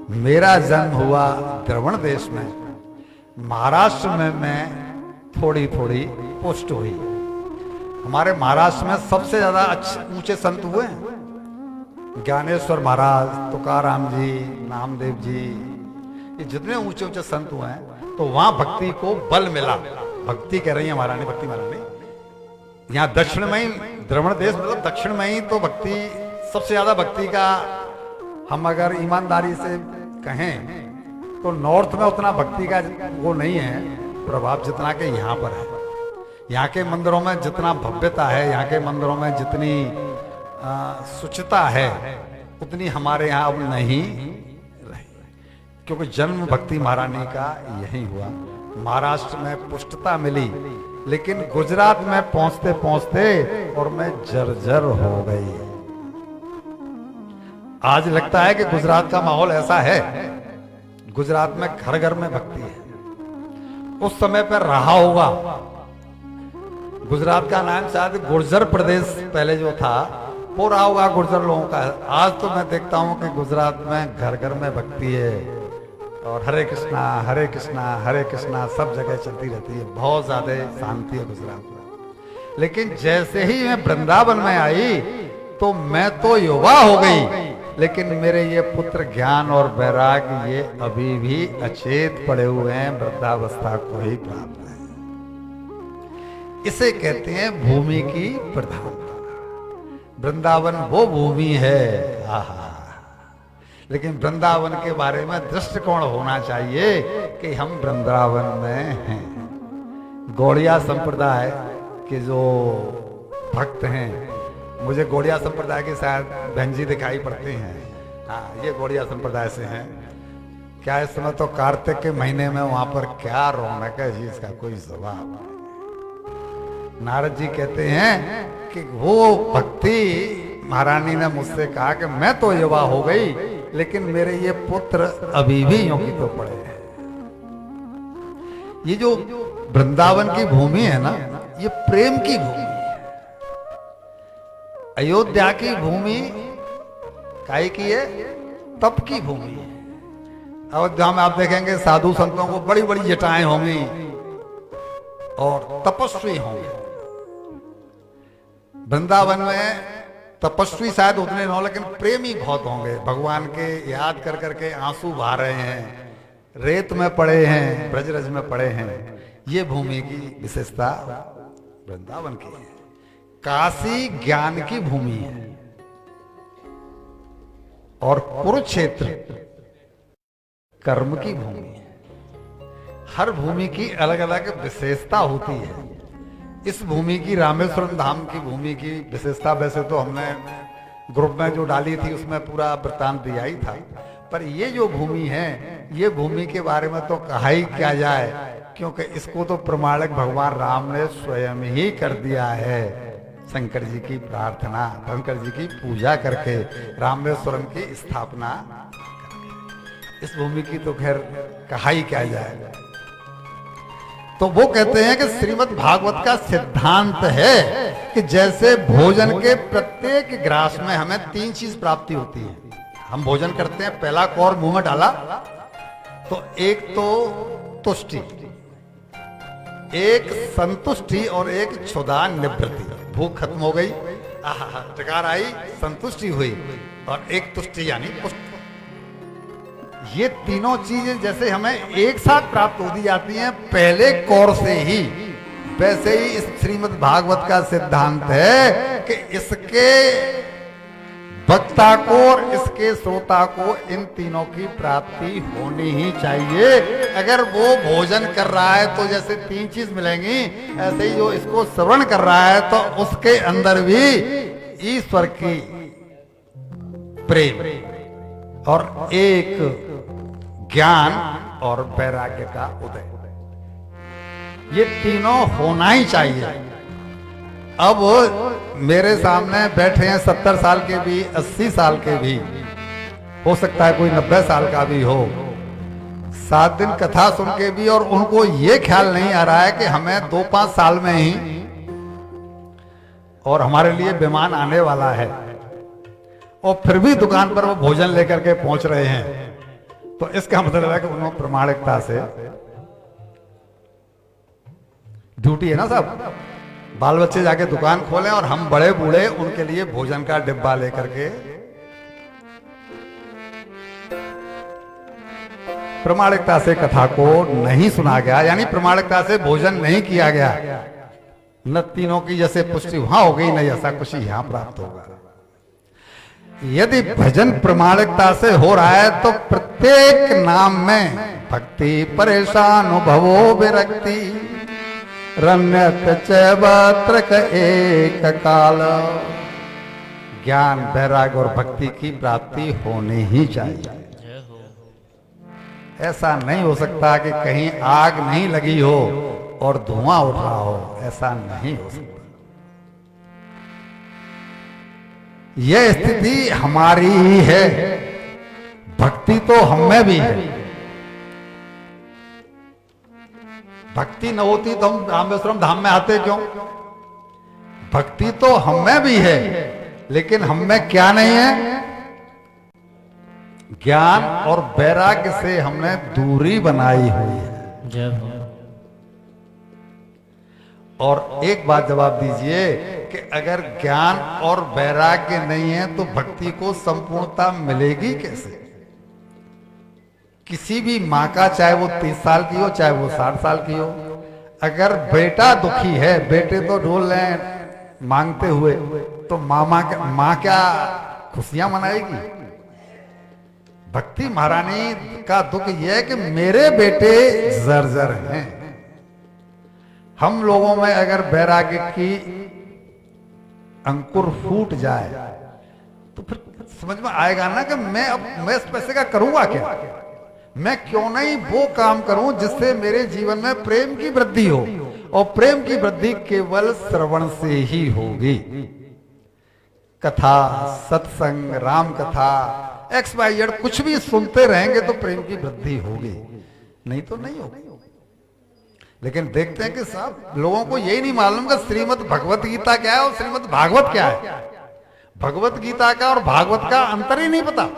मेरा जन्म हुआ द्रवण देश में, महाराष्ट्र में मैं थोड़ी थोड़ी पुष्ट हुई। हमारे महाराष्ट्र में सबसे ज्यादा अच्छे ऊंचे संत हुए हैं ज्ञानेश्वर महाराज, तुकाराम जी, नामदेव जी, ये जितने ऊंचे ऊंचे संत हुए हैं। तो वहां भक्ति को बल मिला। भक्ति कह रही है महारानी, भक्ति महारानी। यहाँ दक्षिण में ही, द्रवण देश मतलब दक्षिण में ही तो भक्ति, सबसे ज्यादा भक्ति का हम अगर ईमानदारी से कहें तो नॉर्थ में उतना भक्ति का वो नहीं है प्रभाव जितना कि यहाँ पर है। यहाँ के मंदिरों में जितना भव्यता है, यहाँ के मंदिरों में जितनी शुचिता है, उतनी हमारे यहाँ अब नहीं रही, क्योंकि जन्म भक्ति महारानी का यही हुआ। महाराष्ट्र में पुष्टता मिली, लेकिन गुजरात में पहुंचते पहुंचते और मैं जर्जर हो गई। आज लगता है कि गुजरात का माहौल ऐसा है, गुजरात में घर घर में भक्ति है। उस समय पर रहा होगा, गुजरात का नाम शायद गुर्जर प्रदेश पहले जो था वो रहा होगा गुर्जर लोगों का। आज तो मैं देखता हूं कि गुजरात में घर घर में भक्ति है और हरे कृष्णा हरे कृष्णा हरे कृष्णा सब जगह चलती रहती है। बहुत ज्यादा शांति है गुजरात में। लेकिन जैसे ही मैं वृंदावन में आई तो मैं तो युवा हो गई, लेकिन मेरे ये पुत्र ज्ञान और वैराग्य ये अभी भी अचेत पड़े हुए हैं, वृद्धावस्था को ही प्राप्त है। इसे कहते हैं भूमि की प्रधानता। वृंदावन वो भूमि है, आहा। लेकिन वृंदावन के बारे में दृष्टिकोण होना चाहिए कि हम वृंदावन में हैं। गौड़िया संप्रदाय के जो भक्त हैं, मुझे गौड़िया संप्रदाय के शायद बहन जी दिखाई पड़ते हैं। हाँ, ये गौड़िया संप्रदाय से हैं। क्या इस समय तो कार्तिक के महीने में वहां पर क्या रौनक है जी, इसका कोई जवाब नहीं। नारद जी कहते हैं कि वो भक्ति महारानी ने मुझसे कहा कि मैं तो युवा हो गई, लेकिन मेरे ये पुत्र अभी भी यों की तो पड़े हैं। ये जो वृंदावन की भूमि है ना, ये प्रेम की भूमि है। अयोध्या की भूमि काहे की है? तप की भूमि है। अयोध्या में आप देखेंगे साधु संतों को बड़ी बड़ी जटाएं होंगी और तपस्वी होंगे। वृंदावन में तपस्वी शायद उतने न हो, लेकिन प्रेमी बहुत होंगे। भगवान के याद कर करके आंसू बहा रहे हैं, रेत में पड़े हैं, ब्रजरज में पड़े हैं। ये भूमि की विशेषता वृंदावन की है। काशी ज्ञान की भूमि है और कुरुक्षेत्र कर्म की भूमि है। हर भूमि की अलग अलग विशेषता होती है। इस भूमि की, रामेश्वरम धाम की भूमि की विशेषता वैसे तो हमने ग्रुप में जो डाली थी उसमें पूरा वृत्तांत दिया ही था, पर ये जो भूमि है, ये भूमि के बारे में तो कहा ही क्या जाए, क्योंकि इसको तो प्रमाणक भगवान राम ने स्वयं ही कर दिया है। शंकर जी की प्रार्थना, शंकर जी की पूजा करके रामेश्वरम की स्थापना करके। इस भूमि की तो खैर कहा ही क्या जाए। तो वो कहते हैं कि श्रीमद् भागवत का सिद्धांत है कि जैसे भोजन के प्रत्येक ग्रास में हमें 3 चीज प्राप्ति होती है। हम भोजन करते हैं, पहला कौर मुंह में डाला तो एक तो तुष्टि, एक संतुष्टि और एक क्षुधा निवृत्ति। भूख खत्म हो गई, टकार आई, संतुष्टि हुई, और एक तुष्टि यानी पुष्टि। ये तीनों चीजें जैसे हमें एक साथ प्राप्त हो दी जाती हैं पहले कौर से ही, वैसे ही इस श्रीमद् भागवत का सिद्धांत है कि इसके वक्ता को और इसके श्रोता को इन तीनों की प्राप्ति होनी ही चाहिए। अगर वो भोजन कर रहा है तो जैसे 3 चीज मिलेंगी, ऐसे ही जो इसको श्रवण कर रहा है तो उसके अंदर भी ईश्वर की प्रेम और एक ज्ञान और वैराग्य का उदय, ये तीनों होना ही चाहिए। अब मेरे सामने बैठे हैं 70 साल के भी, 80 साल के भी, हो सकता है कोई 90 साल का भी हो, 7 दिन कथा सुन के भी, और उनको ये ख्याल नहीं आ रहा है कि हमें 2-5 साल में ही और हमारे लिए विमान आने वाला है, और फिर भी दुकान पर वो भोजन लेकर के पहुंच रहे हैं। तो इसका मतलब है कि उन्होंने प्रामाणिकता से ड्यूटी है ना साहब, बाल बच्चे जाके दुकान खोलें और हम बड़े बूढ़े उनके लिए भोजन का डिब्बा लेकर के प्रामाणिकता से कथा को नहीं सुना गया, यानी प्रामाणिकता से भोजन नहीं किया गया, न तीनों की जैसे पुष्टि वहां हो गई, नहीं ऐसा कुछ यहां प्राप्त होगा। यदि भजन प्रामाणिकता से हो रहा है तो प्रत्येक नाम में भक्ति परेशानुभवो विरक्ति रम्यत चैवत्रक एक काल, ज्ञान वैराग्य और भक्ति की प्राप्ति होनी ही चाहिए। ऐसा नहीं हो सकता कि कहीं आग नहीं लगी हो और धुआं उठ रहा हो, ऐसा नहीं हो सकता। यह स्थिति हमारी ही है, भक्ति तो हम में भी है। भक्ति न होती तो हम रामेश्वरम धाम में आते क्यों? भक्ति तो हम में भी है, लेकिन हम में क्या नहीं है? ज्ञान और वैराग्य से हमने दूरी बनाई हुई है। और एक बात जवाब दीजिए कि अगर ज्ञान और वैराग्य नहीं है तो भक्ति को संपूर्णता मिलेगी कैसे? किसी भी माँ का, चाहे वो 30 साल की हो चाहे वो 60 साल की हो, अगर बेटा दुखी है, बेटे तो ढोल रहे मांगते हुए, तो माँ क्या खुशियां मनाएगी? भक्ति महारानी का दुख यह है कि मेरे बेटे जर्जर हैं। हम लोगों में अगर वैराग्य की अंकुर फूट जाए तो फिर समझ में आएगा ना कि मैं इस पैसे का करूंगा क्या? मैं क्यों नहीं वो काम करूं जिससे मेरे जीवन में प्रेम की वृद्धि हो, और प्रेम की वृद्धि केवल श्रवण से ही होगी। कथा, सत्संग, राम कथा, XYZ कुछ भी सुनते रहेंगे तो प्रेम की वृद्धि होगी, नहीं तो नहीं होगी। लेकिन देखते हैं कि साहब लोगों को यही नहीं मालूम कि श्रीमद् भगवत गीता क्या है और श्रीमद् भागवत क्या है। भगवत गीता का और भागवत का अंतर ही नहीं पता।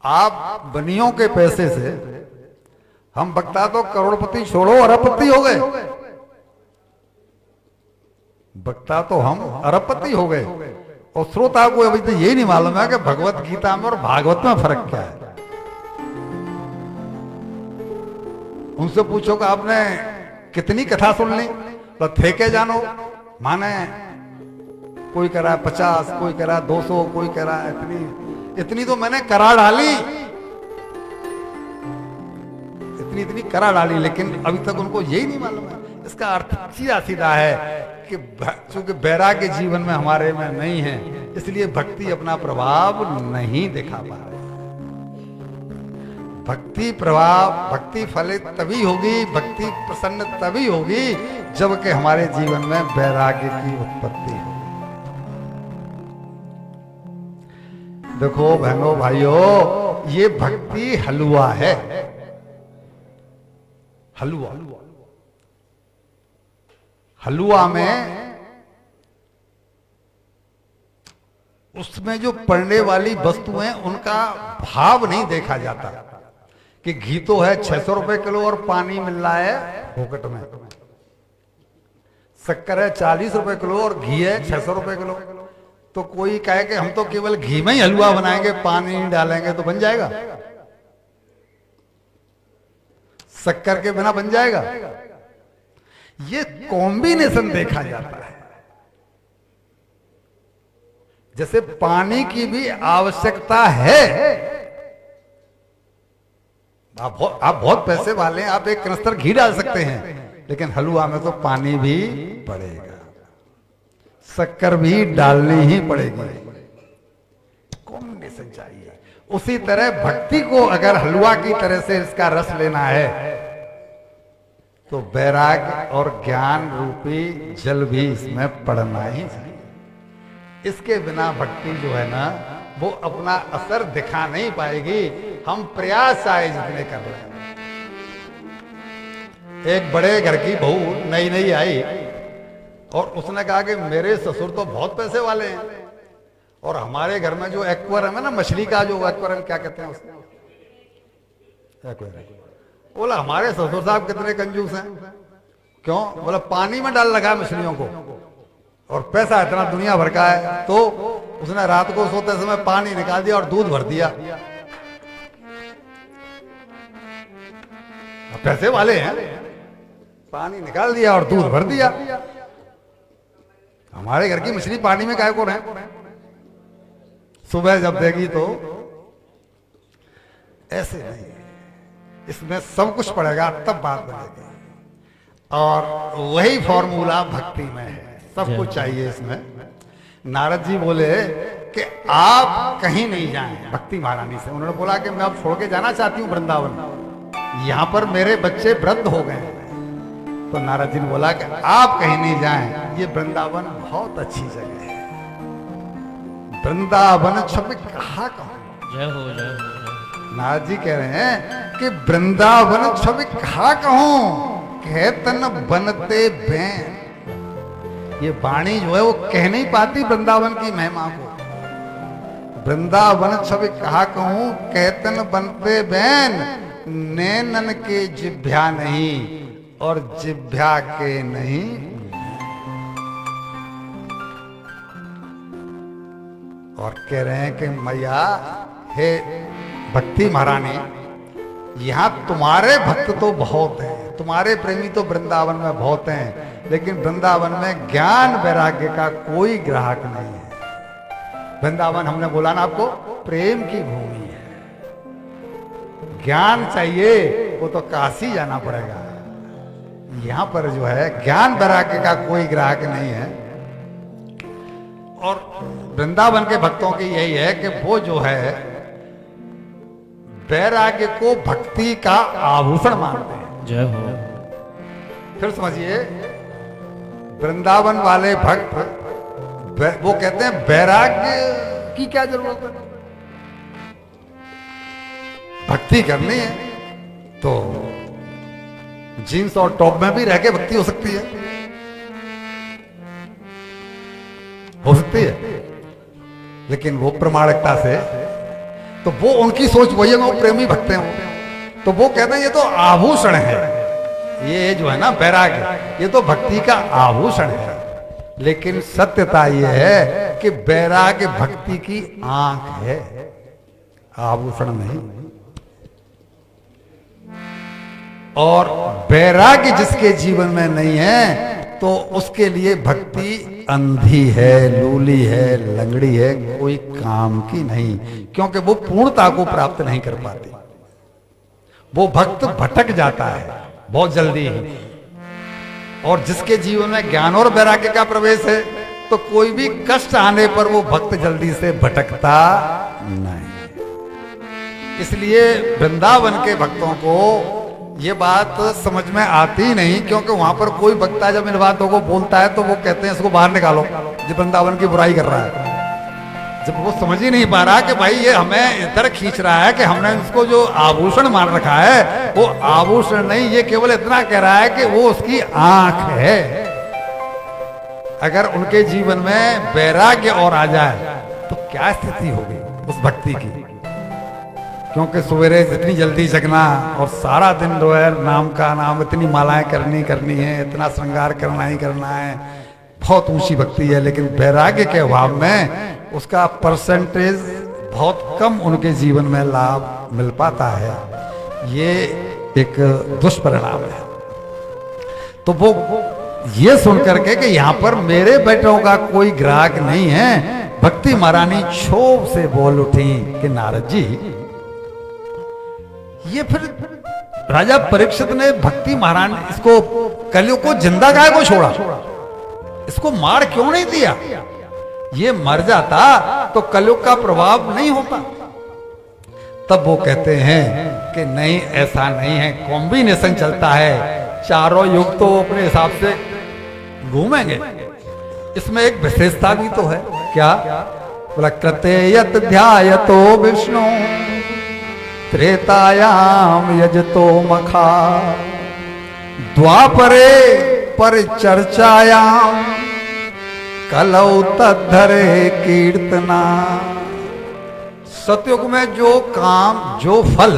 आप बनियों के पैसे से, हम वक्ता तो करोड़पति छोड़ो अरबपति हो गए, वक्ता तो हम अरबपति हो गए, और श्रोता को अभी तो यही नहीं मालूम है कि भगवत गीता में और भागवत में फर्क क्या है। उनसे पूछो कि आपने कितनी कथा सुन ली, तो थे के जानो, माने कोई कह रहा है 50, कोई कह रहा है 200, कोई कह रहा है इतनी तो मैंने करा डाली, इतनी करा डाली, लेकिन अभी तक उनको यही नहीं मालूम है। इसका अर्थ सीधा सीधा है कि चूंकि वैराग्य जीवन में हमारे में नहीं है, इसलिए भक्ति अपना प्रभाव नहीं दिखा पा रही। भक्ति प्रभाव, भक्ति फलित तभी होगी, भक्ति प्रसन्न तभी होगी जबकि हमारे जीवन में वैराग्य की उत्पत्ति हो। देखो बहनों भाइयों, ये भक्ति हलवा है, हलवा। हलवा में उसमें जो पड़ने वाली वस्तु है उनका भाव नहीं देखा जाता कि घी तो है 600 रुपए किलो और पानी मिल रहा है फोकट में, शक्कर है 40 रुपए किलो और घी है 600 रुपए किलो, तो कोई कहे कि हम तो केवल घी में ही हलवा बनाएंगे, पानी नहीं डालेंगे तो बन जाएगा? शक्कर के बिना बन जाएगा? ये कॉम्बिनेशन देखा जाता है। जैसे पानी की भी आवश्यकता है। आप बहुत पैसे वाले हैं, आप एक कनस्तर घी डाल सकते हैं, लेकिन हलवा में तो पानी भी पड़ेगा, शक्कर भी डालनी ही पड़ेगी, कॉम्बिनेशन चाहिए। उसी तरह भक्ति को अगर हलवा की तरह से इसका रस लेना है तो वैराग्य और ज्ञान रूपी जल भी इसमें पड़ना ही चाहिए। इसके बिना भक्ति जो है ना वो अपना असर दिखा नहीं पाएगी, हम प्रयास चाहे जितने कर रहे हैं। एक बड़े घर की बहू नई नई आई और उसने कहा कि मेरे ससुर तो बहुत पैसे वाले हैं, और हमारे घर में जो एक्वेरियम है ना, मछली का जो एक्वेरियम, क्या कहते हैं उसको, एक्वेरियम, बोला हमारे ससुर साहब कितने कंजूस हैं। क्यों? बोला पानी में डाल लगा मछलियों को, और पैसा इतना दुनिया भर का है, तो उसने रात को सोते समय पानी निकाल दिया और दूध भर दिया। पैसे वाले हैं, पानी निकाल दिया और दूध भर दिया। हमारे घर की मछली पानी में काय को रहे, सुबह जब देगी तो ऐसे नहीं, इसमें सब कुछ पड़ेगा तब बात बनेगी। और वही फॉर्मूला भक्ति में है, सब कुछ चाहिए इसमें। नारद जी बोले कि आप कहीं नहीं जाएं भक्ति महारानी से। उन्होंने बोला कि मैं अब छोड़ के जाना चाहती हूँ वृंदावन, यहां पर मेरे बच्चे वृद्ध हो गए हैं। तो नारद जी ने बोला कि आप कहीं नहीं जाएं, ये वृंदावन बहुत अच्छी जगह है। वृंदावन छवि कहा कहूं। जय हो जय हो। नारद जी कह रहे हैं कि वृंदावन छवि कहा कहूं, कहतन बनते बैन। ये वाणी जो है वो कह नहीं पाती वृंदावन की महिमा को। वृंदावन छवि कहा कहूं, कहतन बनते बैन। नैनन के जिभ्या नहीं और जिभ्या के नहीं। और कह रहे हैं कि मैया हे भक्ति महारानी, यहां तुम्हारे भक्त तो बहुत हैं, तुम्हारे प्रेमी तो वृंदावन में बहुत हैं, लेकिन वृंदावन में ज्ञान वैराग्य का कोई ग्राहक नहीं है। वृंदावन हमने बोला ना आपको, प्रेम की भूमि है। ज्ञान चाहिए वो तो काशी जाना पड़ेगा। यहां पर जो है ज्ञान वैराग्य का कोई ग्राहक नहीं है। और वृंदावन के भक्तों की यही है कि वो जो है वैराग्य को भक्ति का आभूषण मानते हैं। जय हो। फिर समझिए, वृंदावन वाले भक्त वो कहते हैं वैराग्य की क्या जरूरत है, भक्ति करनी है तो जीन्स और टॉप में भी रह के भक्ति हो सकती है, हो सकती है। लेकिन वो प्रमाणिकता से, तो वो उनकी सोच वही है, वो प्रेमी भक्त हैं वो, तो वो कहते हैं ये तो आभूषण है, ये जो है ना वैराग्य, ये तो भक्ति का आभूषण है। लेकिन सत्यता ये है कि वैराग्य भक्ति की आंख है, आभूषण नहीं। और वैराग्य जिसके जीवन में नहीं है तो उसके लिए भक्ति अंधी है, लूली है, लंगड़ी है, कोई काम की नहीं, क्योंकि वो पूर्णता को प्राप्त नहीं कर पाती। वो भक्त भटक जाता है बहुत जल्दी ही। और जिसके जीवन में ज्ञान और वैराग्य का प्रवेश है तो कोई भी कष्ट आने पर वो भक्त जल्दी से भटकता नहीं। इसलिए वृंदावन के भक्तों को ये बात समझ में आती नहीं, क्योंकि वहां पर कोई भक्ता जब इन बातों को बोलता है तो वो कहते हैं इसको बाहर निकालो, जो वृंदावन की बुराई कर रहा है। जब वो समझ ही नहीं पा रहा कि भाई ये हमें इधर खींच रहा है कि हमने इसको जो आभूषण मान रखा है वो आभूषण नहीं, ये केवल इतना कह रहा है कि वो उसकी आंख है। अगर उनके जीवन में वैराग्य और आ जाए तो क्या स्थिति होगी उस भक्ति की। क्योंकि सवेरे इतनी जल्दी जगना और सारा दिन जो है नाम का नाम, इतनी मालाएं करनी है, इतना श्रृंगार करना ही करना है, बहुत ऊंची भक्ति है। लेकिन वैराग्य के अभाव में उसका परसेंटेज बहुत कम उनके जीवन में लाभ मिल पाता है। ये एक दुष्परिणाम है। तो वो ये सुन करके कि यहाँ पर मेरे बेटों का कोई ग्राहक नहीं है, भक्ति महारानी क्षोभ से बोल उठी कि नारद जी, ये फिर राजा परीक्षित ने भक्ति महारानी इसको कलयुग को जिंदा गाय को छोड़ा, इसको मार क्यों नहीं दिया? ये मर जाता तो कलयुग का प्रभाव नहीं होता। तब वो कहते हैं कि नहीं, ऐसा नहीं है, कॉम्बिनेशन चलता है, चारों युग तो अपने हिसाब से घूमेंगे। इसमें एक विशेषता भी तो है। क्या? बोला कृते यत ध्यायतो विष्णु त्रेतायाम यजतो मखा द्वापरे परिचर्चायाम कलौ तद्धरे कीर्तना। सतयुग में जो काम जो फल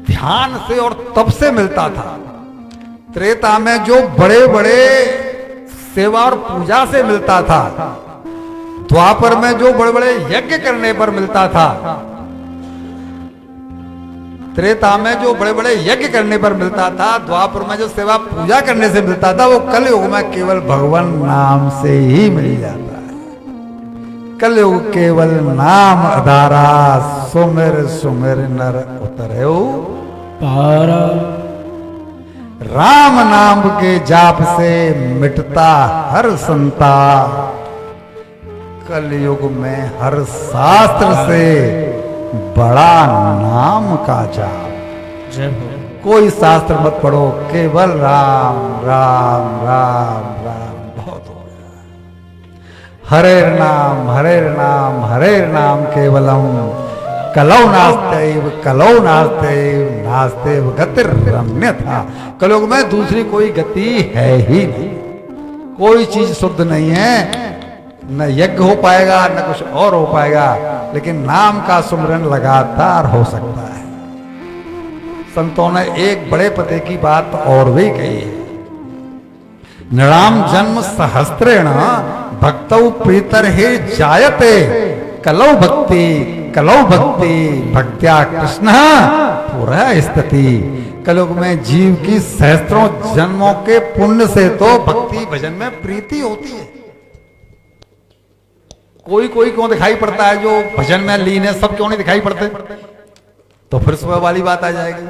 ध्यान से और तप से मिलता था, त्रेता में जो बड़े बड़े सेवा और पूजा से मिलता था, द्वापर में जो बड़े बड़े यज्ञ करने पर मिलता था, त्रेता में जो बड़े बड़े यज्ञ करने पर मिलता था, द्वापर में जो सेवा पूजा करने से मिलता था, वो कलयुग में केवल भगवान नाम से ही मिल जाता है। कलयुग केवल नाम आधारा, सुमिर सुमिर नर उतरयो पारा। राम नाम के जाप से मिटता हर संता, कलयुग में हर शास्त्र से बड़ा नाम का जाप। जय हो। कोई शास्त्र मत पढ़ो, केवल राम राम राम राम बहुत हो गया। हरे नाम केवलम, कलौ नास्तेव नास्तेव गतिरन्य था। कलयुग में दूसरी कोई गति है ही नहीं, कोई चीज शुद्ध नहीं है, न यज्ञ हो पाएगा न कुछ और हो पाएगा, लेकिन नाम का सुमरन लगातार हो सकता है। संतों ने एक बड़े पते की बात और भी कही है, नृणाम जन्म सहस्त्रेण भक्तौ प्रीतर हे जायते, कलौ भक्ति भक्त्या कृष्ण पूरा स्थिति। कलयुग में जीव की सहस्त्रों जन्मों के पुण्य से तो भक्ति भजन में प्रीति होती है। कोई कोई क्यों दिखाई पड़ता है जो भजन में लीन है, सब क्यों नहीं दिखाई पड़ते? तो फिर सुबह वाली बात आ जाएगी।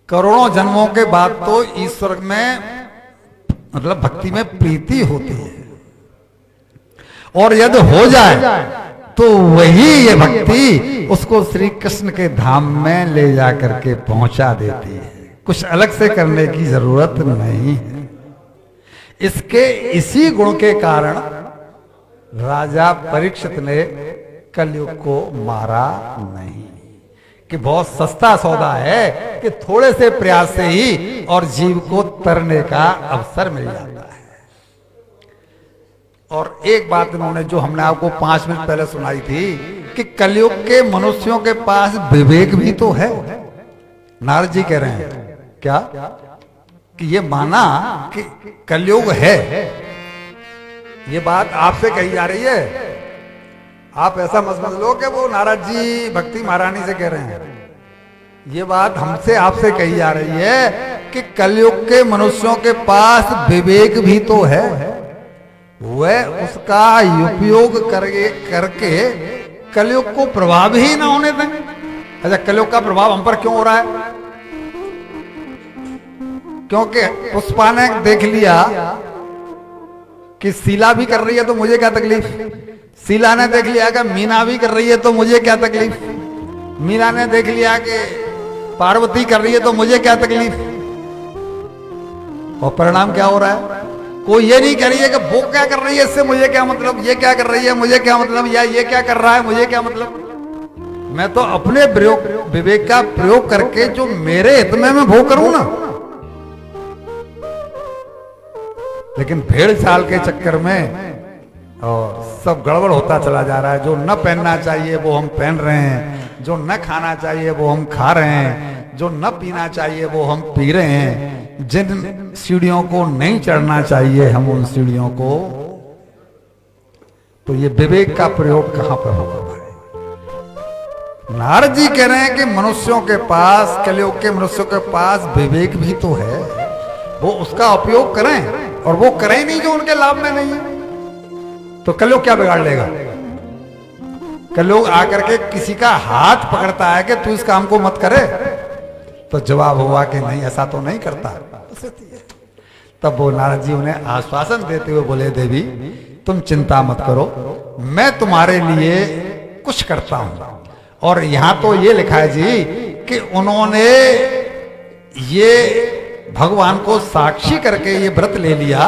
करोड़ों जन्मों के बाद तो ईश्वर में मतलब भक्ति में प्रीति होती है, और यदि हो जाए तो वही ये भक्ति उसको श्री कृष्ण के धाम में ले जाकर के पहुंचा देती है। कुछ अलग से करने की जरूरत नहीं है। इसके इसी गुण के कारण राजा परीक्षित ने कलयुग को मारा नहीं, कि बहुत सस्ता सौदा है कि थोड़े से प्रयास से ही और जीव को तरने का अवसर मिल जाता है। और एक बात इन्होंने जो हमने आपको 5 मिनट पहले सुनाई थी कि कलयुग के मनुष्यों के पास विवेक भी तो है। नारद जी कह रहे हैं क्या कि ये माना कि कलयुग है, ये बात आपसे कही जा रही है। आप ऐसा मत समझ लो कि वो नारद जी भक्ति महारानी से कह रहे हैं। ये बात हमसे आपसे कही जा रही है कि कलयुग के मनुष्यों के पास विवेक भी तो है, वह उसका उपयोग करके कलयुग को प्रभाव ही ना होने दें। अच्छा, कलयुग का प्रभाव हम पर क्यों हो रहा है? क्योंकि पुष्पा ने देख लिया कि शीला भी कर रही है तो मुझे क्या तकलीफ, शीला ने देख लिया कि मीना भी कर रही है तो मुझे क्या तकलीफ, मीना ने देख लिया कि पार्वती कर रही है तो मुझे क्या तकलीफ। और परिणाम क्या हो रहा है? कोई ये नहीं कह रही है कि वो क्या कर रही है इससे मुझे क्या मतलब, ये क्या कर रही है मुझे क्या मतलब, या ये क्या कर रहा है मुझे क्या मतलब। मैं तो अपने विवेक का प्रयोग करके जो मेरे हित में मैं वो करूं ना। लेकिन भेड़ चाल के चक्कर में और सब गड़बड़ होता चला जा रहा है। जो न पहनना चाहिए वो हम पहन रहे हैं, जो न खाना चाहिए वो हम खा रहे हैं, जो न पीना चाहिए वो हम पी रहे हैं, जिन सीढ़ियों को नहीं चढ़ना चाहिए हम उन सीढ़ियों को। तो ये विवेक का प्रयोग कहां पर होगा भाई? नारद जी कह रहे हैं कि मनुष्यों के पास, कलयुग के मनुष्यों के पास विवेक भी तो है, वो उसका उपयोग करें, और वो करें नहीं जो उनके लाभ में नहीं है। तो कलयुग क्या बिगाड़ लेगा? कलयुग आकर के किसी का हाथ पकड़ता है कि तू इस काम को मत करे, तो जवाब हुआ कि नहीं ऐसा तो नहीं करता। तब वो नारद जी उन्हें आश्वासन देते हुए बोले, देवी तुम चिंता मत करो, मैं तुम्हारे लिए कुछ करता हूं। और यहां तो ये लिखा है जी कि उन्होंने ये भगवान को साक्षी करके ये व्रत ले लिया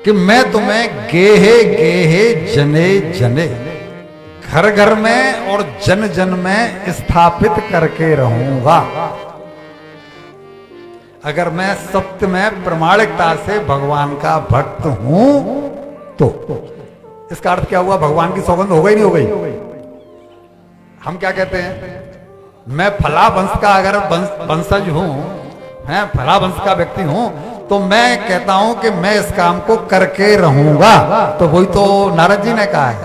कि मैं तुम्हें गेहे गेहे जने जने, घर घर में और जन जन में स्थापित करके रहूंगा। अगर मैं सत्य में प्रामाणिकता से भगवान का भक्त हूं तो इसका अर्थ क्या हुआ? भगवान की सौगंध हो गई नहीं हो गई? हम क्या कहते हैं, मैं फला वंश का अगर वंशज हूं, हैं फला वंश का व्यक्ति हूं, तो मैं कहता हूं कि मैं इस काम को करके रहूंगा। तो वही तो नारद जी ने कहा है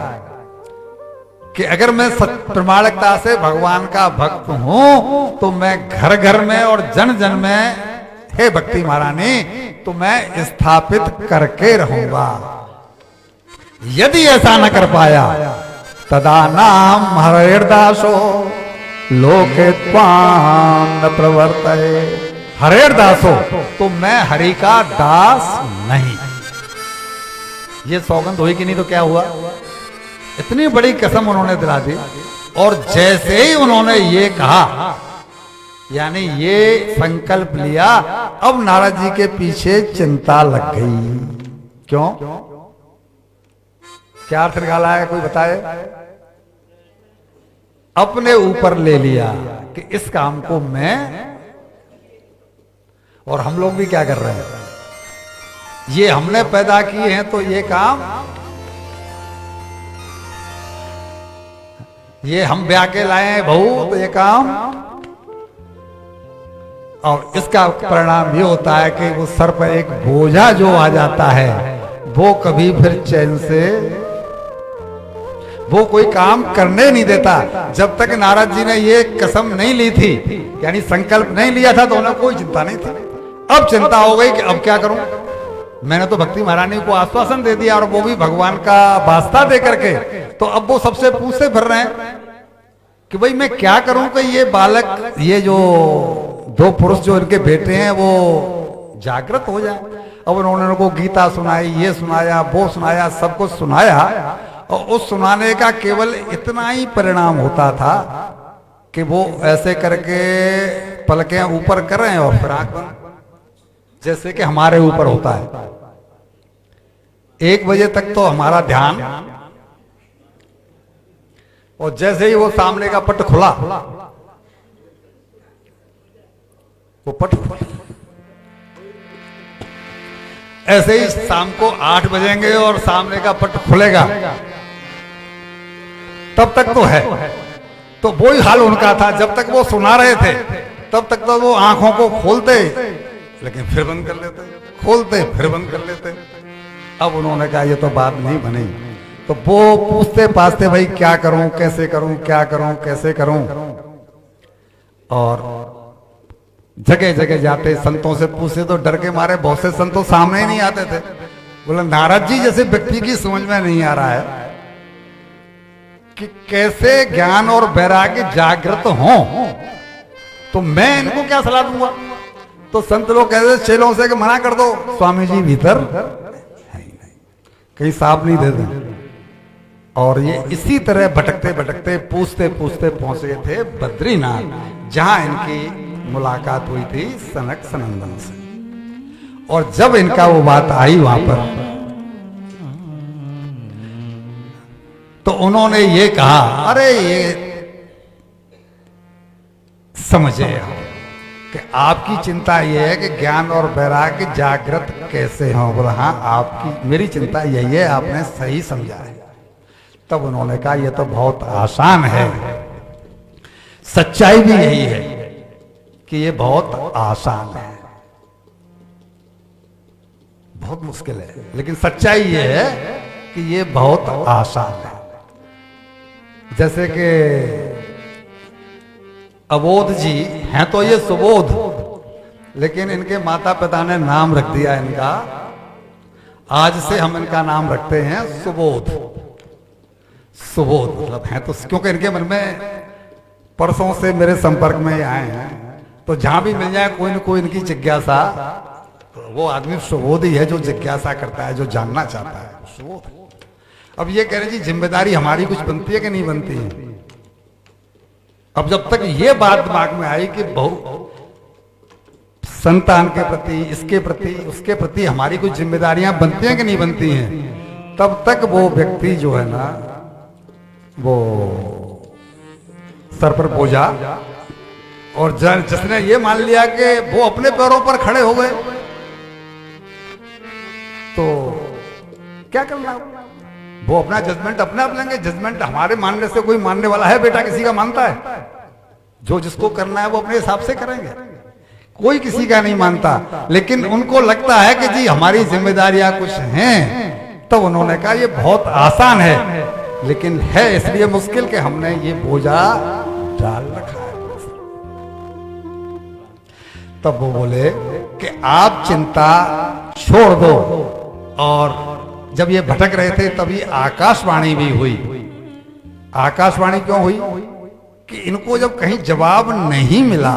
कि अगर मैं प्रामाणिकता से भगवान का भक्त हूं तो मैं घर घर में और जन जन में, हे भक्ति महारानी, तो मैं स्थापित करके रहूंगा। यदि ऐसा न कर पाया तदा नाम हरेर्दासो लोके त्वां न प्रवर्तये। हरेर्दासो, तो मैं हरि का दास नहीं। ये सौगंध हुई कि नहीं? तो क्या हुआ? इतनी बड़ी कसम उन्होंने दिला दी। और जैसे ही उन्होंने ये कहा, यानी ये संकल्प लिया, अब नारद जी के पीछे चिंता लग गई। क्यों? क्या अर्थ निकाला है, कोई बताए? अपने ऊपर ले लिया कि इस काम को मैं, और हम लोग भी क्या कर रहे हैं, ये हमने पैदा किए हैं, तो ये काम ये हम ब्याह के लाए हैं बहू, तो ये काम, और इसका परिणाम ये होता है कि वो सर पर एक बोझा जो आ जाता है, वो कभी फिर चैन से वो कोई काम करने नहीं देता। जब तक नारद जी ने ये कसम नहीं ली थी, यानी संकल्प नहीं लिया था, तो उन्हें कोई चिंता नहीं थी। अब चिंता हो गई कि अब क्या करूं। मैंने तो भक्ति महारानी को आश्वासन दे दिया, और वो भी भगवान का वास्ता दे करके, तो अब वो सबसे पूछते फिर रहे हैं कि भाई मैं क्या करूं कि ये बालक, ये जो दो पुरुष जो इनके बेटे हैं, वो जागृत हो जाए। अब उन्होंने उनको गीता सुनाई, ये सुनाया, वो सुनाया, सब कुछ सुनाया, और उस सुनाने का केवल इतना ही परिणाम होता था कि वो ऐसे करके पलकें ऊपर कर रहे हैं और फिर आंख बंद, जैसे कि हमारे ऊपर होता है। 1 बजे तक तो हमारा ध्यान, और जैसे ही वो सामने का पट खुला, वो पट खुला, ऐसे ही शाम को 8 बजेंगे और सामने का पट खुलेगा, तब तक तो है। तो वही हाल उनका था। जब तक वो सुना रहे थे, तब तक तो वो आंखों को खोलते, लेकिन फिर बंद कर लेते, खोलते फिर बंद कर लेते। अब उन्होंने कहा ये तो बात नहीं बनी। तो वो पूछते पाछते, भाई क्या करूं, कैसे करूं, क्या करूं, कैसे करूं। और जगह जगह जाते, संतों से पूछते, तो डर के मारे बहुत से संतों सामने ही नहीं आते थे। बोले नारद जी जैसे व्यक्ति की समझ में नहीं आ रहा है कि कैसे ज्ञान और वैराग्य जागृत हो, तो मैं इनको क्या सलाह दूंगा। तो संत लोग कहते चेलों से कि मना कर दो, स्वामी जी भीतर है ही नहीं, कहीं साफ नहीं दे दें। और ये इसी तरह भटकते भटकते, पूछते पूछते पहुंचे थे बद्रीनाथ, जहां इनकी मुलाकात हुई थी सनक सनंदन से। और जब इनका वो बात आई वहां पर, तो उन्होंने ये कहा, अरे ये समझे कि आपकी चिंता ये है कि ज्ञान और वैराग्य जागृत कैसे हो। बोला हाँ, आपकी, मेरी चिंता यही है, आपने सही समझा है। तब उन्होंने कहा ये तो बहुत आसान है, सच्चाई भी यही है कि ये बहुत आसान है, बहुत मुश्किल है, लेकिन सच्चाई ये है कि ये बहुत आसान है। जैसे कि अबोध जी हैं, तो ये सुबोध, लेकिन इनके माता पिता ने नाम रख दिया इनका, आज से हम इनका नाम रखते हैं सुबोध। सुबोध मतलब है तो, क्योंकि इनके मन में परसों से मेरे संपर्क में आए हैं, तो जहां भी मिल जाए कोई न कोई इनकी जिज्ञासा, तो वो आदमी सुबोध ही है जो जिज्ञासा करता है, जो जानना चाहता है, सुबोध। अब ये कह रहे जी जिम्मेदारी हमारी कुछ बनती है कि नहीं बनती है। अब जब तक ये बात दिमाग में आई कि बहु संतान के प्रति, इसके प्रति, उसके प्रति हमारी कुछ जिम्मेदारियां बनती हैं कि नहीं बनती हैं, तब तक वो व्यक्ति जो है ना, वो सर पर बोझा और जिसने ये मान लिया कि वो अपने पैरों पर खड़े हो गए तो क्या करना, वो अपना जजमेंट अपने आप लेंगे। जजमेंट हमारे मानने से कोई मानने वाला है बेटा किसी का मानता है? जो जिसको करना है वो अपने हिसाब से करेंगे, कोई किसी का नहीं मानता। लेकिन उनको लगता है कि जी हमारी जिम्मेदारियां कुछ हैं, तो उन्होंने कहा ये बहुत आसान है, लेकिन है इसलिए मुश्किल कि हमने ये बोझा डाल रखा है। तब वो बोले कि आप चिंता छोड़ दो। और जब ये भटक रहे थे तभी आकाशवाणी भी हुई। आकाशवाणी क्यों हुई? कि इनको जब कहीं जवाब नहीं मिला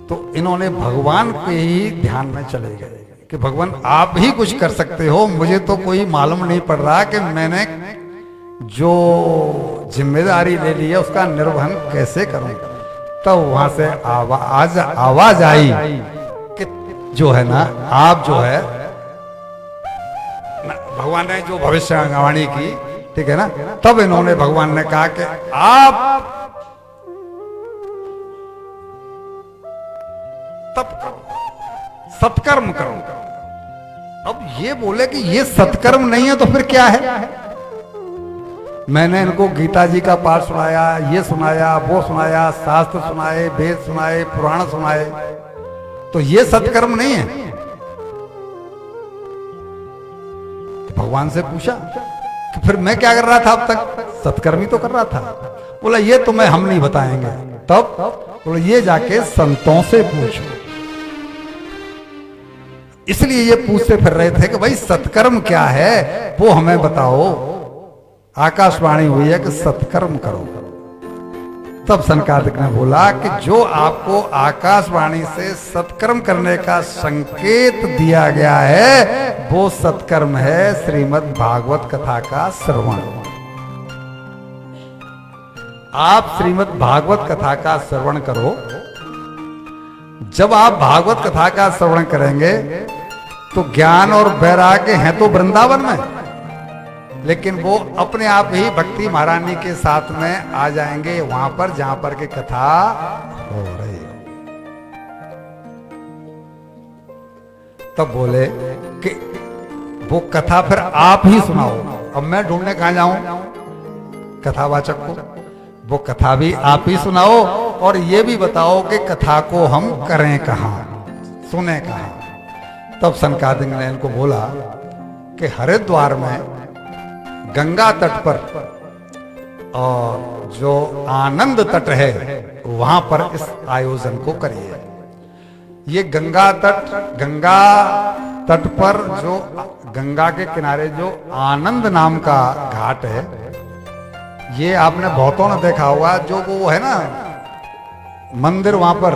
तो इन्होंने भगवान के ही ध्यान में चले गए कि भगवान आप ही कुछ कर सकते हो, मुझे तो कोई मालूम नहीं पड़ रहा कि मैंने जो जिम्मेदारी ले ली है उसका निर्वहन कैसे करूं। तब वहां से आवाज आई कि जो है ना, आप जो है भगवान ने जो भविष्यवाणी की, ठीक है ना, तब इन्होंने भगवान ने कहा कि आप तप करो, सत्कर्म करो। अब ये बोले कि ये सत्कर्म नहीं है तो फिर क्या है? मैंने इनको गीता जी का पाठ सुनाया, ये सुनाया, वो सुनाया, शास्त्र सुनाए, वेद सुनाए, पुराण सुनाए, तो ये सत्कर्म नहीं है। भगवान से पूछा कि फिर मैं क्या कर रहा था अब तक? सत्कर्म ही तो कर रहा था। बोला ये तुम्हें हम नहीं बताएंगे। तब बोला ये जाके संतों से पूछो। इसलिए ये पूछते फिर रहे थे कि भाई सत्कर्म क्या है, वो हमें बताओ। आकाशवाणी हुई है कि सत्कर्म करो। तब सनकादिक ने बोला कि जो आपको आकाशवाणी से सत्कर्म करने का संकेत दिया गया है वो सत्कर्म है श्रीमद् भागवत कथा का श्रवण। आप श्रीमद् भागवत कथा का श्रवण करो। जब आप भागवत कथा का श्रवण करेंगे तो ज्ञान और वैराग्य हैं तो वृंदावन में, लेकिन वो अपने आप ही भक्ति महारानी के साथ में आ जाएंगे वहां पर जहां पर की कथा हो रही है। तब बोले कि वो कथा फिर आप ही सुनाओ। अब मैं ढूंढने कहां जाऊं कथावाचक को? वो कथा भी आप ही सुनाओ और ये भी बताओ कि कथा को हम करें कहां, सुने कहां। तब सनकादिक ने इनको बोला कि हरिद्वार में गंगा तट पर और जो आनंद तट है वहां पर इस आयोजन को करिए। ये गंगा तट पर जो गंगा के किनारे जो आनंद नाम का घाट है, ये आपने बहुतों ने देखा होगा, जो वो है ना मंदिर वहां पर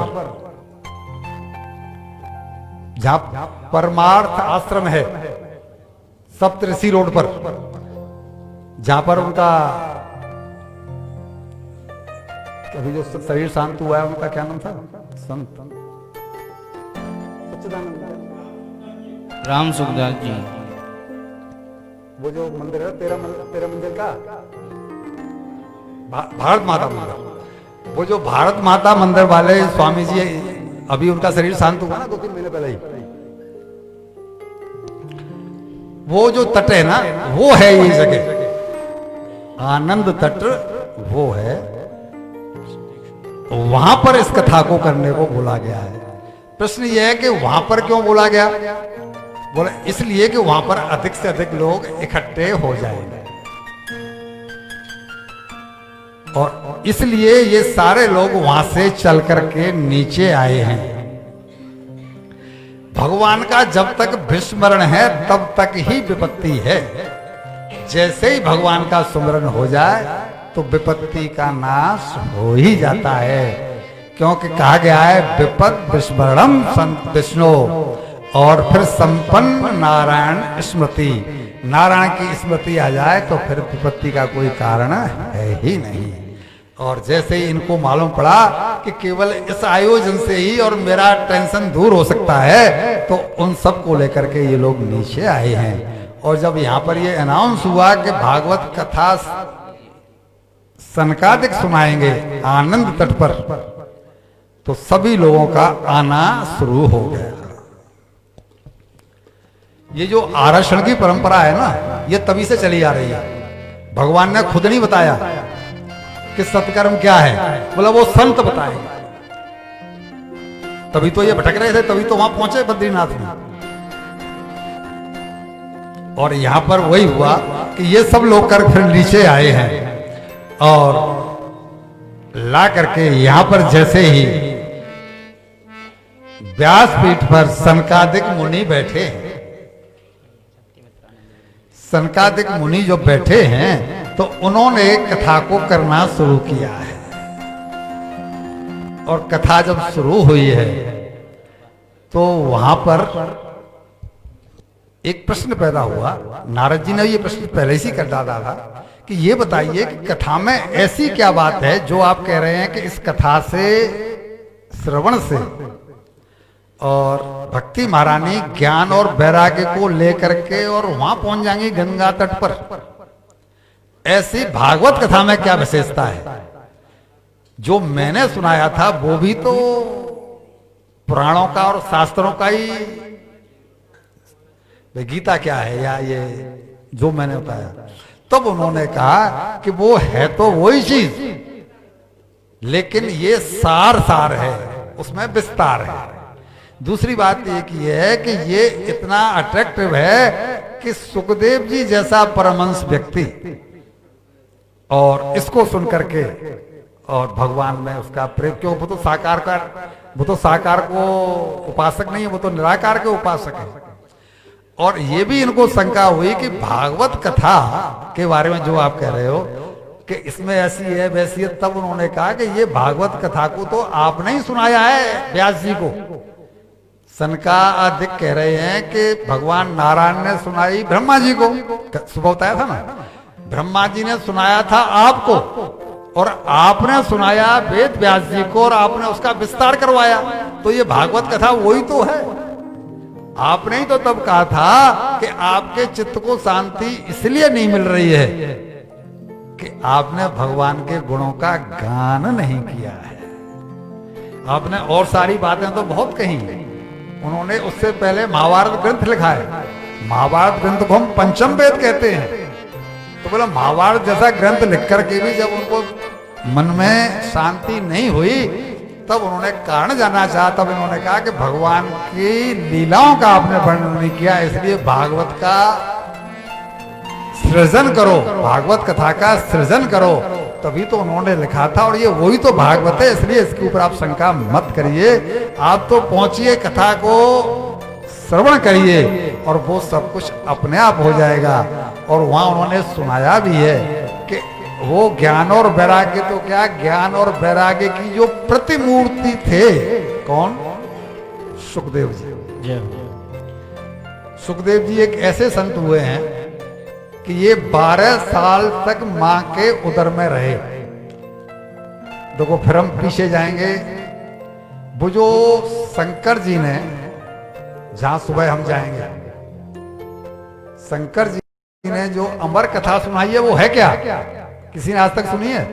जहां परमार्थ आश्रम है, सप्तऋषि रोड पर, जहां पर उनका अभी जो शरीर शांत हुआ है उनका क्या नाम था? संत राम सुखदास जी। वो जो मंदिर है तेरा मंदिर का भारत माता मंदिर, वो जो भारत माता मंदिर वाले स्वामी जी, अभी उनका शरीर शांत हुआ ना 2-3 महीने पहले ही। वो जो तट है ना, वो है ये जगह आनंद तट, वो है। वहां पर इस कथा को करने को बोला गया है। प्रश्न यह है कि वहां पर क्यों बोला गया? बोले इसलिए कि वहां पर अधिक से अधिक लोग इकट्ठे हो जाएंगे और इसलिए ये सारे लोग वहां से चल करके नीचे आए हैं। भगवान का जब तक विस्मरण है तब तक ही विपत्ति है। जैसे ही भगवान का सुमरण हो जाए तो विपत्ति का नाश हो ही जाता है, क्योंकि कहा गया है विपद विस्मरणम संत विष्णु, और फिर संपन्न नारायण स्मृति। नारायण की स्मृति आ जाए तो फिर विपत्ति का कोई कारण है ही नहीं। और जैसे ही इनको मालूम पड़ा कि केवल इस आयोजन से ही और मेरा टेंशन दूर हो सकता है, तो उन सब को लेकर के ये लोग नीचे आए हैं। और जब यहाँ पर ये अनाउंस हुआ कि भागवत कथा सनकादिक सुनाएंगे आनंद तट पर, तो सभी लोगों का आना शुरू हो गया। ये जो आरक्षण की परंपरा है ना, ये तभी से चली आ रही है। भगवान ने खुद नहीं बताया कि सत्कर्म क्या है, बोला वो संत बताएंगे। तभी तो ये भटक रहे थे, तभी तो वहां पहुंचे बद्रीनाथ में। और यहां पर वही हुआ कि ये सब लोग कर फिर नीचे आए हैं और ला करके यहां पर जैसे ही व्यासपीठ पर सनकादिक मुनि बैठे हैं, सनकादिक मुनि जो बैठे हैं तो उन्होंने कथा को करना शुरू किया है। और कथा जब शुरू हुई है तो वहां पर एक प्रश्न पैदा हुआ। नारद जी ने ये प्रश्न पहले ही कर डाला था कि ये बताइए कि कथा में ऐसी क्या बात है जो आप कह रहे हैं कि इस कथा से, श्रवण से और भक्ति महारानी ज्ञान और वैराग्य को लेकर के और वहां पहुंच जाएंगी गंगा तट पर। ऐसी भागवत कथा में क्या विशेषता है? जो मैंने सुनाया था वो भी तो पुराणों का और शास्त्रों का ही, गीता क्या है या ये जो मैंने बताया। तब उन्होंने कहा कि वो है तो वही चीज, लेकिन ये सार सार है, उसमें विस्तार है। दूसरी बात एक ये है कि ये इतना अट्रैक्टिव है कि सुखदेव जी जैसा परमहंस व्यक्ति और इसको सुन करके और भगवान में उसका प्रेम, क्यों वो तो साकार को उपासक नहीं है, वो तो निराकार के उपासक है। और ये भी इनको शंका हुई कि भागवत कथा के बारे में जो आप कह रहे हो कि इसमें ऐसी है वैसी है, तब उन्होंने कहा कि ये भागवत कथा को तो आपने ही सुनाया है व्यास जी को। सनकादिक कह रहे हैं कि भगवान नारायण ने सुनाई ब्रह्मा जी को, सुबह बताया था ना, ब्रह्मा जी ने सुनाया था आपको और आपने सुनाया वेद व्यास जी को और आपने उसका विस्तार करवाया। तो ये भागवत कथा वही तो है। आपने ही तो तब कहा था कि आपके चित्त को शांति इसलिए नहीं मिल रही है कि आपने भगवान के गुणों का गान नहीं किया है। आपने और सारी बातें तो बहुत कही, उन्होंने उससे पहले महाभारत ग्रंथ लिखा है। महाभारत ग्रंथ को हम पंचम वेद कहते हैं। तो बोला महाभारत जैसा ग्रंथ लिख करके भी जब उनको मन में शांति नहीं हुई तब उन्होंने कारण जानना चाहा। तब इन्होंने कहा कि भगवान की लीलाओं का आपने वर्णन नहीं किया, इसलिए भागवत का सृजन करो, भागवत कथा का सृजन करो। तभी तो उन्होंने लिखा था और ये वही तो भागवत है, इसलिए इसके ऊपर आप शंका मत करिए। आप तो पहुंचिए, कथा को श्रवण करिए और वो सब कुछ अपने आप हो जाएगा। और वहां उन्होंने सुनाया भी है कि वो ज्ञान और वैराग्य, तो क्या ज्ञान और वैराग्य की जो प्रतिमूर्ति थे, कौन? सुखदेव जी। सुखदेव जी एक ऐसे संत हुए हैं कि ये 12 साल तक मां के उदर में रहे। देखो फिर हम पीछे जाएंगे, वो जो शंकर जी ने, जहां सुबह हम जाएंगे, शंकर जी ने जो अमर कथा सुनाई है वो है क्या? किसी ने आज तक सुनी है?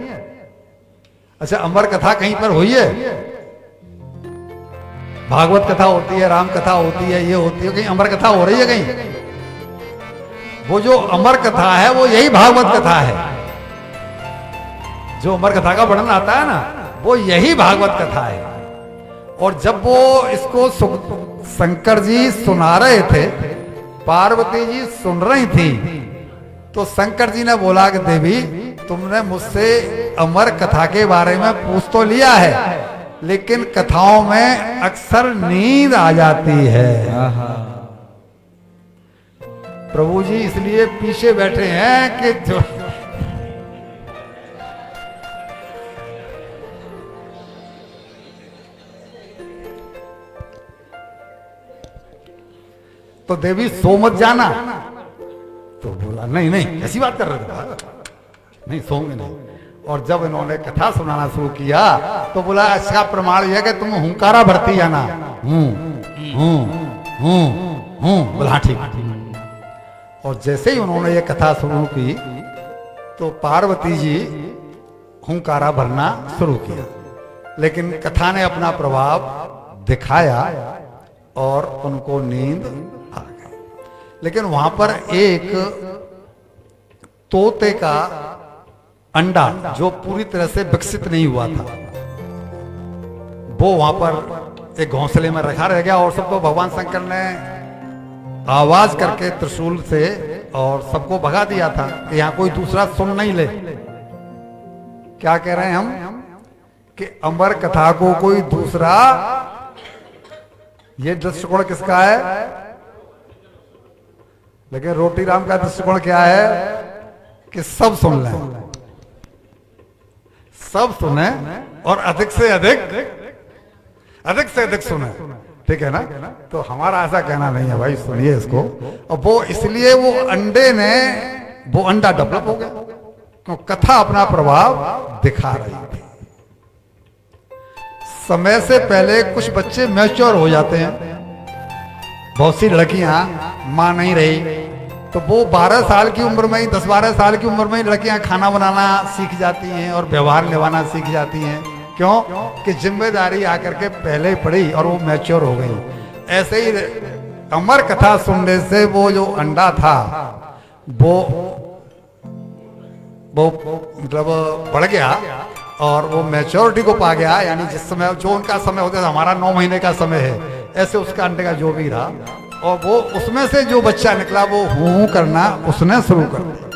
अच्छा, अमर कथा कहीं पर हुई है? भागवत कथा होती है, राम कथा होती है, ये होती है, कहीं अमर कथा हो रही है कहीं? वो जो अमर कथा है वो यही भागवत कथा है। जो अमर कथा का वर्णन आता है ना, वो यही भागवत कथा है। और जब वो इसको शंकर जी सुना रहे थे, पार्वती जी सुन रही थी, तो शंकर जी ने बोला कि देवी, तुमने मुझसे अमर कथा के बारे में पूछ तो लिया है, लेकिन कथाओं में अक्सर नींद आ जाती है। प्रभु जी इसलिए पीछे बैठे हैं कि जो तो देवी सो मत जाना। तो बोला नहीं नहीं, कैसी बात कर रहे थे, नहीं सोंगे नहीं। और जब इन्होंने कथा सुनाना शुरू किया तो बोला इसका प्रमाण यह कि तुम हुंकारा भरती जाना, बोला हाँ ठीक। और जैसे ही उन्होंने ये कथा शुरू की तो पार्वती जी हुंकारा भरना शुरू किया। लेकिन कथा ने अपना प्रभाव दिखाया और उनको नींद आ गई। लेकिन वहां पर एक तोते का अंडा जो पूरी तरह से विकसित नहीं हुआ था, वो वहां पर एक घोंसले में रखा रह गया। और सबको भगवान शंकर ने आवाज करके त्रिशूल से और सबको भगा दिया था कि यहां कोई दूसरा सुन नहीं ले। क्या कह रहे हैं हम कि अमर कथा को कोई दूसरा, ये दृष्टिकोण किसका है? लेकिन रोटी राम का दृष्टिकोण क्या है कि सब सुन लें, सब सुने और अधिक से अधिक सुने, ठीक है ना? तो हमारा ऐसा कहना नहीं है भाई, सुनिए इसको। और वो इसलिए वो अंडे ने वो अंडा डेवलप हो गया क्योंकि कथा अपना प्रभाव दिखा रही थी। समय से पहले कुछ बच्चे मैच्योर हो जाते हैं। बहुत सी लड़कियां मां नहीं रही तो वो 12 साल की उम्र में ही, 10-12 साल की उम्र में ही लड़कियां खाना बनाना सीख जाती हैं और व्यवहार निभाना सीख जाती हैं। क्यों? कि जिम्मेदारी आकर के पहले ही पड़ी और वो मैच्योर हो गई। ऐसे ही अमर कथा सुनने से वो जो अंडा था वो मतलब बढ़ गया और वो मैच्योरिटी को पा गया। यानी जिस समय जो उनका समय होता था, हमारा 9 महीने का समय है, ऐसे उसका अंडे का जो भी रहा, और वो उसमें से जो बच्चा निकला वो हूं करना उसने शुरू कर दिया।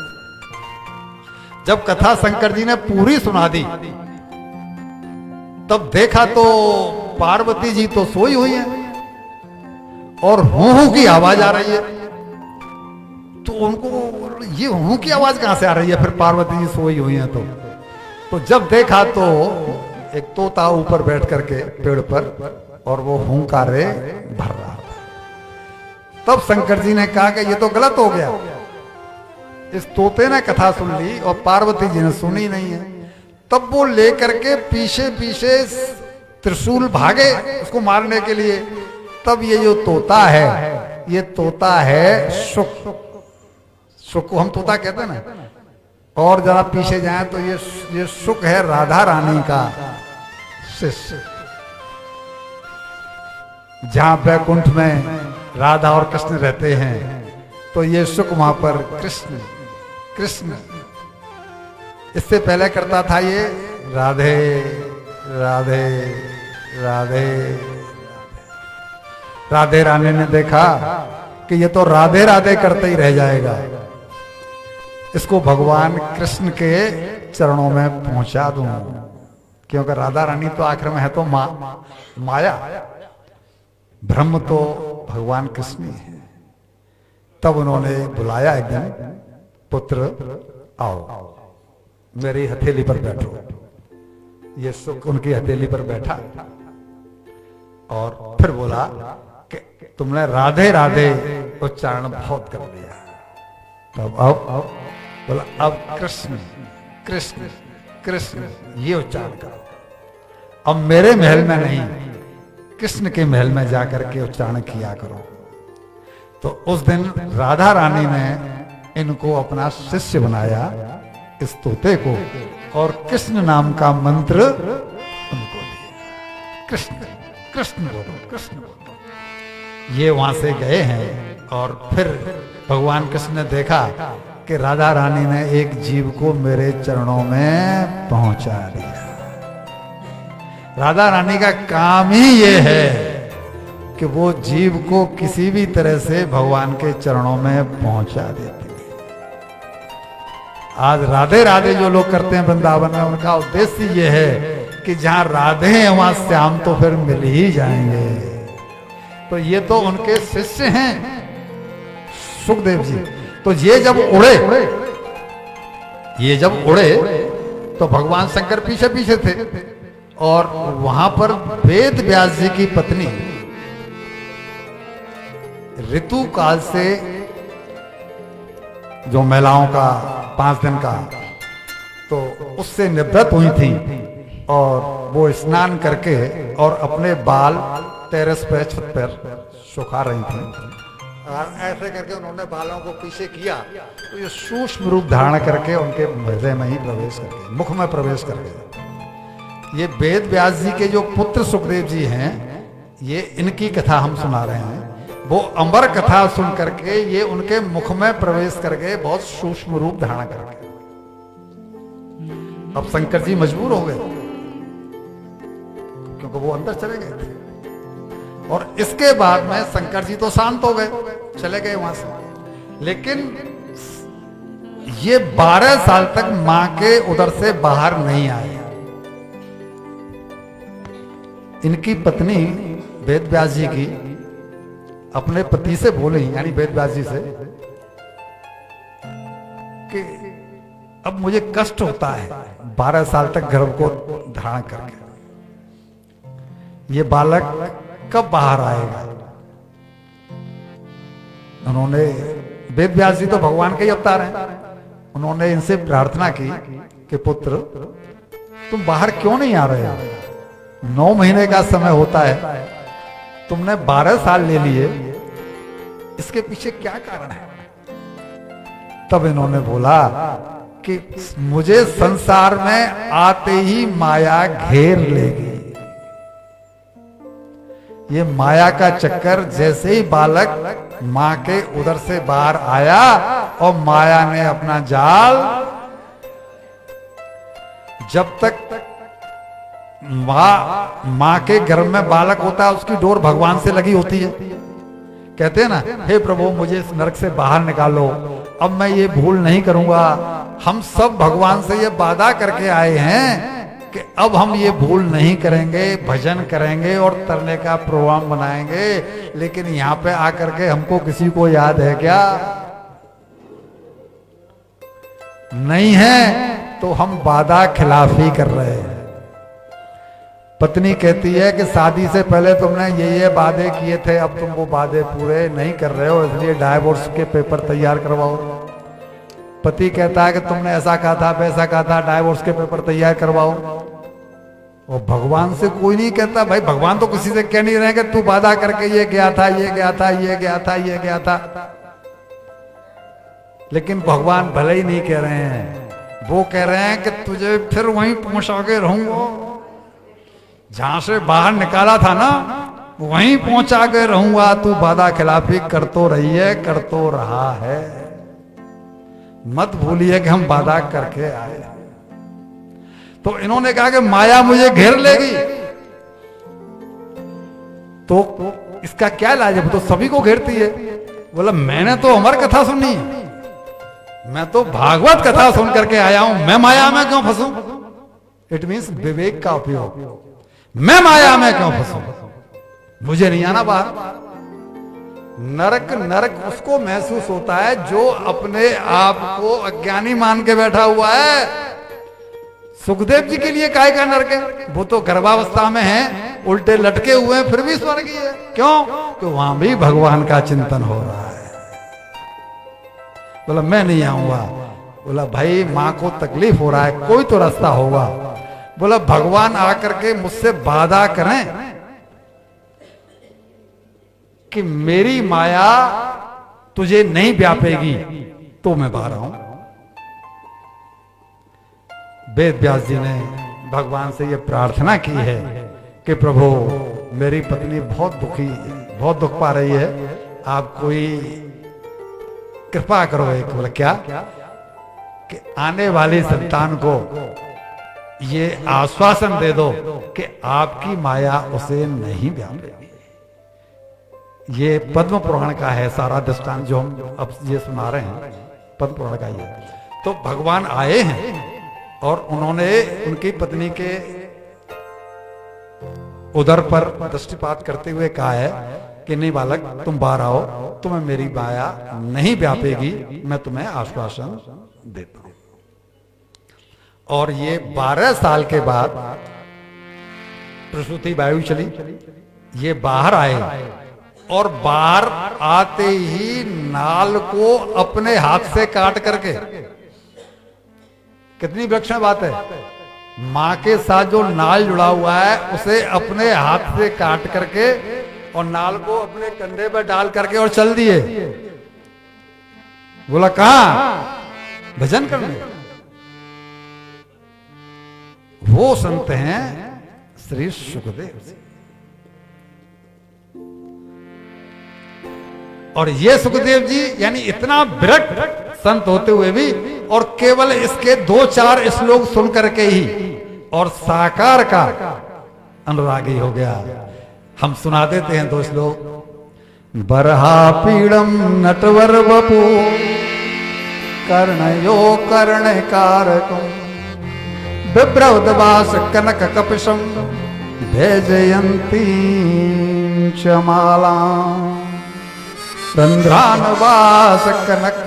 जब कथा शंकर जी ने पूरी सुना दी तब देखा तो पार्वती जी तो सोई हुई है और हूं की आवाज आ रही है। तो उनको ये हूं की आवाज कहां से आ रही है? फिर पार्वती जी सोई हुई हैं तो जब देखा तो एक तोता ऊपर बैठ करके पेड़ पर और वो हुंकारे भर रहा था। तब शंकर जी ने कहा कि ये तो गलत हो गया, इस तोते ने कथा सुन ली और पार्वती जी ने सुनी नहीं है। तब वो लेकर के पीछे पीछे त्रिशूल भागे उसको मारने के लिए। तब ये जो तोता है, ये तोता है शुक। शुक को हम तोता कहते हैं ना। और जरा पीछे जाएं तो ये शुक है राधा रानी का शिष्य। जहां बैकुंठ में राधा और कृष्ण रहते हैं तो ये शुक वहां पर कृष्ण इससे पहले करता था ये राधे राधे राधे। राधे रानी ने देखा कि ये तो राधे राधे करते ही रह जाएगा, इसको भगवान कृष्ण के चरणों में पहुंचा दूं। क्योंकि राधा रानी तो आखिर में है तो माया, ब्रह्म तो भगवान कृष्ण ही है। तब उन्होंने बुलाया एक दिन, पुत्र आओ मेरी हथेली पर बैठो। ये सुख उनकी हथेली पर बैठा और फिर बोला कि तुमने राधे राधे उच्चारण बहुत कर दिया। तब अब बोला अब कृष्ण कृष्ण कृष्ण ये उच्चारण करो। अब मेरे महल में नहीं, कृष्ण के महल में जाकर के उच्चारण किया करो। तो उस दिन राधा रानी ने इनको अपना शिष्य बनाया, इस तोते को, और कृष्ण नाम का मंत्र उनको दिया। कृष्ण कृष्ण बोलो, कृष्ण बोलो। ये वहां से गए हैं और फिर भगवान कृष्ण ने देखा कि राधा रानी ने एक जीव को मेरे चरणों में पहुंचा दिया। राधा रानी का काम ही ये है कि वो जीव को किसी भी तरह से भगवान के चरणों में पहुंचा देती है। आज राधे राधे जो लोग करते हैं वृंदावन में, उनका उद्देश्य ये है कि जहां राधे हैं वहां श्याम तो फिर मिल ही जाएंगे। तो ये तो उनके शिष्य हैं सुखदेव जी। तो ये जब उड़े तो भगवान शंकर पीछे पीछे थे और वहां पर वेद व्यास जी की पत्नी ऋतु काल से, जो महिलाओं का 5 दिन का, तो उससे निवृत्त हुई थी और वो स्नान करके और अपने बाल टेरेस पे छत पर सुखा रही थी। और ऐसे करके उन्होंने बालों को पीछे किया तो ये सूक्ष्म रूप धारण करके उनके हृदय में ही प्रवेश करके, मुख में प्रवेश करके ये वेद व्यास जी के जो पुत्र सुखदेव जी हैं, ये इनकी कथा हम सुना रहे हैं। वो अमर कथा सुन करके ये उनके मुख में प्रवेश करके बहुत सूक्ष्म रूप धारण करके अब शंकर जी मजबूर हो गए, क्योंकि वो अंदर चले गए थे। और इसके बाद में शंकर जी तो शांत हो गए, चले गए वहां से। लेकिन ये 12 साल तक मां के उदर से बाहर नहीं आए। इनकी पत्नी वेद व्यास जी की अपने पति से बोली, यानी वेद व्यास जी से, कि अब मुझे कष्ट होता है 12 साल तक गर्भ को धारण करके, ये बालक कब बाहर आएगा। उन्होंने, वेद व्यास जी तो भगवान के ही अवतार हैं, उन्होंने इनसे प्रार्थना की कि पुत्र तुम बाहर क्यों नहीं आ रहे हो, 9 महीने का समय होता है, तुमने 12 साल ले लिए, इसके पीछे क्या कारण है। तब इन्होंने बोला कि मुझे संसार में आते ही माया घेर लेगी। ये माया का चक्कर, जैसे ही बालक मां के उदर से बाहर आया और माया ने अपना जाल, जब तक मां के गर्भ में बालक होता है उसकी डोर भगवान से लगी होती है। कहते हैं ना, हे प्रभु मुझे इस नरक से बाहर निकालो, अब मैं ये भूल नहीं करूंगा। हम सब भगवान से ये वादा करके आए हैं कि अब हम ये भूल नहीं करेंगे, भजन करेंगे और तरने का प्रोग्राम बनाएंगे। लेकिन यहां पे आकर के हमको किसी को याद है क्या? नहीं है, तो हम वादा खिलाफी कर रहे हैं। पत्नी कहती है कि शादी से पहले तुमने ये वादे किए थे, अब तुम वो वादे पूरे नहीं कर रहे हो, इसलिए डाइवोर्स के पेपर तैयार करवाओ। पति कहता है कि तुमने ऐसा कहा था, वैसा कहा था, डाइवोर्स के पेपर तैयार करवाओ। और भगवान से कोई नहीं कहता। भाई भगवान तो किसी से कह नहीं रहे कि तू वादा करके ये गया था, ये गया था, ये गया था, ये गया था। लेकिन भगवान भले ही नहीं कह रहे हैं, वो कह रहे हैं कि तुझे फिर वहीं पहुंचा के रहूंगा, जहां से बाहर निकाला था ना वहीं पहुंचा के रहूंगा। तू वादा खिलाफी कर तो रही है, कर तो रहा है, मत भूलिए कि हम वादा करके आए। तो इन्होंने कहा कि माया मुझे घेर लेगी, तो इसका क्या इलाज है? तो सभी को घेरती है। बोला मैंने तो अमर कथा सुनी, मैं तो भागवत कथा सुन करके आया हूं, मैं माया में क्यों फंसूं? इट मीन्स विवेक का उपयोग। मैं माया में क्यों फंसूं? मुझे नहीं आना बाहर। नरक नरक उसको महसूस होता है जो अपने आप को अज्ञानी मान के बैठा हुआ है। सुखदेव जी के लिए काय का नरक है? वो तो गर्भावस्था में है, उल्टे लटके हुए हैं, फिर भी स्वर्गीय है। क्यों? कि वहां भी भगवान का चिंतन हो रहा है। बोला मैं नहीं आऊंगा। बोला भाई मां को तकलीफ हो रहा है, कोई तो रास्ता होगा। बोला भगवान आकर के मुझसे वादा करें कि मेरी माया तुझे नहीं व्यापेगी, तो मैं बाहर आऊं। वेद व्यास जी ने भगवान से यह प्रार्थना की है कि प्रभु मेरी पत्नी बहुत दुखी, बहुत दुख पा रही है, आप कोई कृपा करो। एक बोला क्या? कि आने वाली संतान को ये आश्वासन दे दो कि आपकी माया उसे नहीं व्यापेगी। ये पद्म पुराण का है सारा दृष्टांत जो हम अब ये सुना रहे हैं, पद्म पुराण का ये। तो भगवान आए हैं और उन्होंने उनकी पत्नी के उदर पर दृष्टिपात करते हुए कहा है कि नहीं बालक तुम बाहर आओ, तुम्हें मेरी माया नहीं व्यापेगी, मैं तुम्हें आश्वासन देता हूं। और ये 12 साल के बाद प्रसूति वायु चली, ये बाहर आए और बाहर आते ही नाल को अपने हाथ से काट करके, कितनी विलक्षण बात है, मां के साथ जो नाल जुड़ा हुआ है उसे अपने हाथ से काट करके और नाल को अपने कंधे पर डाल करके और चल दिए। बोला कहां? भजन करने। वो संत हैं श्री सुखदेव जी। और ये सुखदेव जी यानी इतना विरक्त संत होते हुए भी और केवल इसके 2-4 श्लोक सुन करके ही और साकार का अनुरागी हो गया। हम सुना देते हैं 2 श्लोक। बरहा पीड़म नटवर वपु कर्णयो कर्णकारकम बिभ्रवदवास कनक कपिशम भेजयंती चमाला रंध्रान वास कनक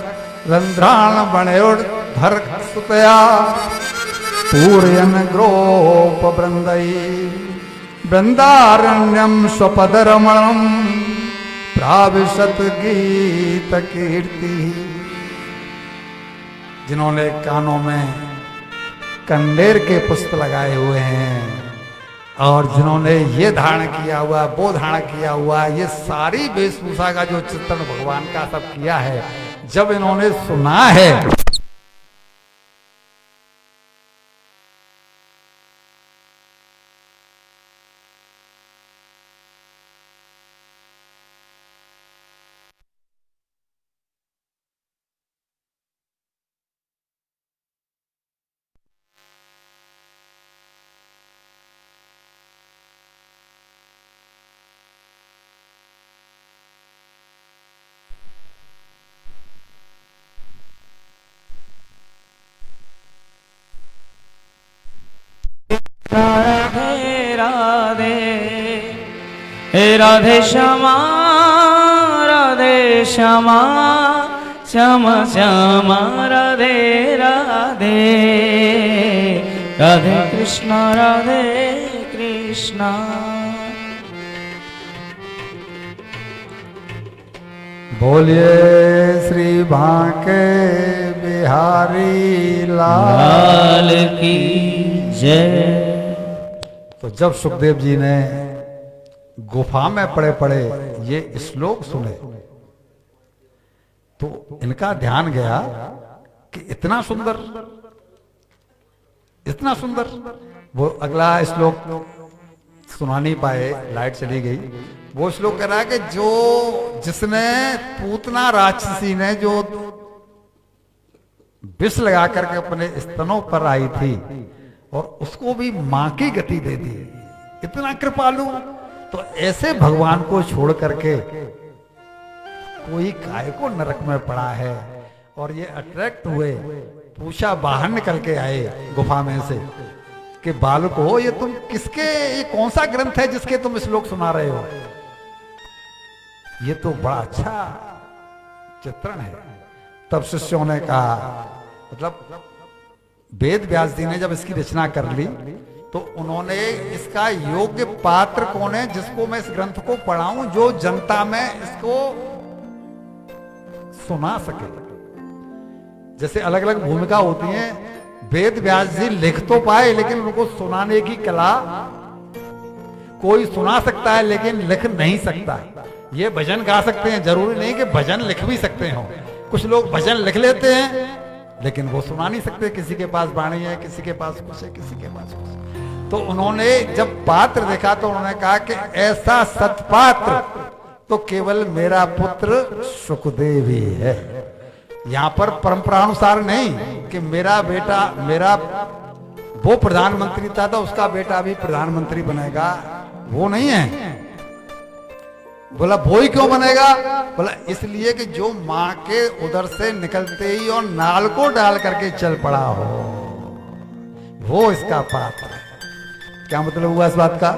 रंध्रान बणयोर्धर सुतया पूर्यन ग्रोप वृंदई वृंदारण्यम स्वपदरमणम प्राविशत गीत कीर्ति। जिन्होंने कानों में कन्नेर के पुष्प लगाए हुए हैं और जिन्होंने ये धारण किया हुआ, वो धारण किया हुआ, ये सारी वेशभूषा का जो चित्रण भगवान का सब किया है, जब इन्होंने सुना है राधे राधे हे राधे श्यामा राधे श्यामा श्यामा श्यामा राधे राधे राधे कृष्णा बोलिए श्री बांके बिहारी लाल की जय। तो जब सुखदेव जी ने गुफा में पड़े पड़े ये श्लोक सुने तो इनका ध्यान गया कि इतना सुंदर वो अगला श्लोक सुना नहीं पाए, लाइट चली गई। वो श्लोक कह रहा है कि जिसने पूतना राक्षसी ने जो विष लगा करके अपने स्तनों पर आई थी और उसको भी मां की गति दे दी, इतना कृपालु। तो ऐसे भगवान को छोड़ करके कोई काय को नरक में पड़ा है। और ये अट्रैक्ट हुए, पूछा, बाहर निकल के आए गुफा में से कि बालक हो, ये तुम किसके, ये कौन सा ग्रंथ है जिसके तुम श्लोक सुना रहे हो? ये तो बड़ा अच्छा चित्रण है। तब शिष्यों ने कहा, मतलब वेद व्यास जी ने जब इसकी रचना कर ली तो उन्होंने इसका योग्य पात्र कौन है जिसको मैं इस ग्रंथ को पढ़ाऊं, जो जनता में इसको सुना सके। जैसे अलग अलग भूमिका होती है, वेद व्यास जी लिख तो पाए लेकिन उनको सुनाने की कला, कोई सुना सकता है लेकिन लिख नहीं सकता। ये भजन गा सकते हैं, जरूरी नहीं कि भजन लिख भी सकते हो। कुछ लोग भजन लिख लेते हैं लेकिन वो सुना नहीं सकते, किसी के पास वाणी है, किसी के पास कुछ है, किसी के पास कुछ। तो उन्होंने जब पात्र देखा तो उन्होंने कहा कि ऐसा सत्पात्र तो केवल मेरा पुत्र सुखदेव ही है। यहां पर परंपरा अनुसार नहीं कि मेरा बेटा, मेरा वो प्रधानमंत्री था तो उसका बेटा भी प्रधानमंत्री बनेगा, वो नहीं है। बोला वो ही क्यों बनेगा? बोला इसलिए कि जो मां के उदर से निकलते ही और नाल को डाल करके चल पड़ा हो, वो इसका पात्र है। क्या मतलब हुआ इस बात का?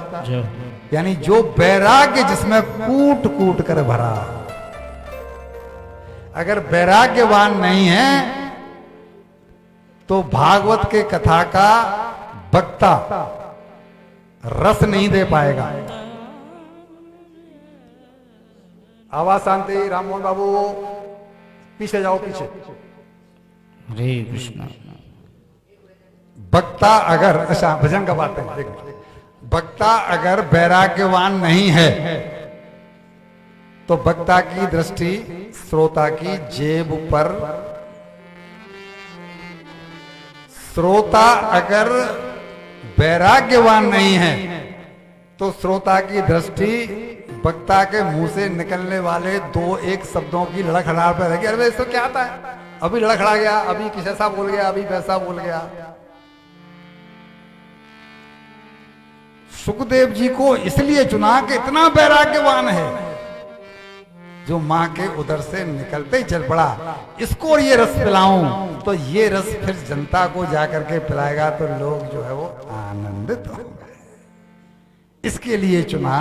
यानी जो वैराग्य जिसमें कूट कूट कर भरा। अगर वैराग्यवान नहीं है तो भागवत के कथा का वक्ता रस नहीं दे पाएगा। आवाज शांति, राममोहन बाबू पीछे जाओ, पीछे। हरे कृष्णा। वक्ता अगर, अच्छा भजन का बात है, वक्ता अगर वैराग्यवान नहीं है तो वक्ता की दृष्टि श्रोता की जेब पर, श्रोता अगर वैराग्यवान नहीं है तो श्रोता की दृष्टि वक्ता के मुंह से निकलने वाले दो एक शब्दों की लड़खड़ाहट पर रहेगी। अरे इसको क्या आता है, अभी लड़खड़ा गया, अभी किस ऐसा बोल गया, अभी वैसा बोल गया। सुखदेव जी को इसलिए चुना कि इतना वैराग्यवान है, जो मां के उदर से निकलते ही चल पड़ा, इसको ये रस पिलाऊं तो ये रस फिर जनता को जाकर के पिलाएगा तो लोग जो है वो आनंदित होंगे, इसके लिए चुना।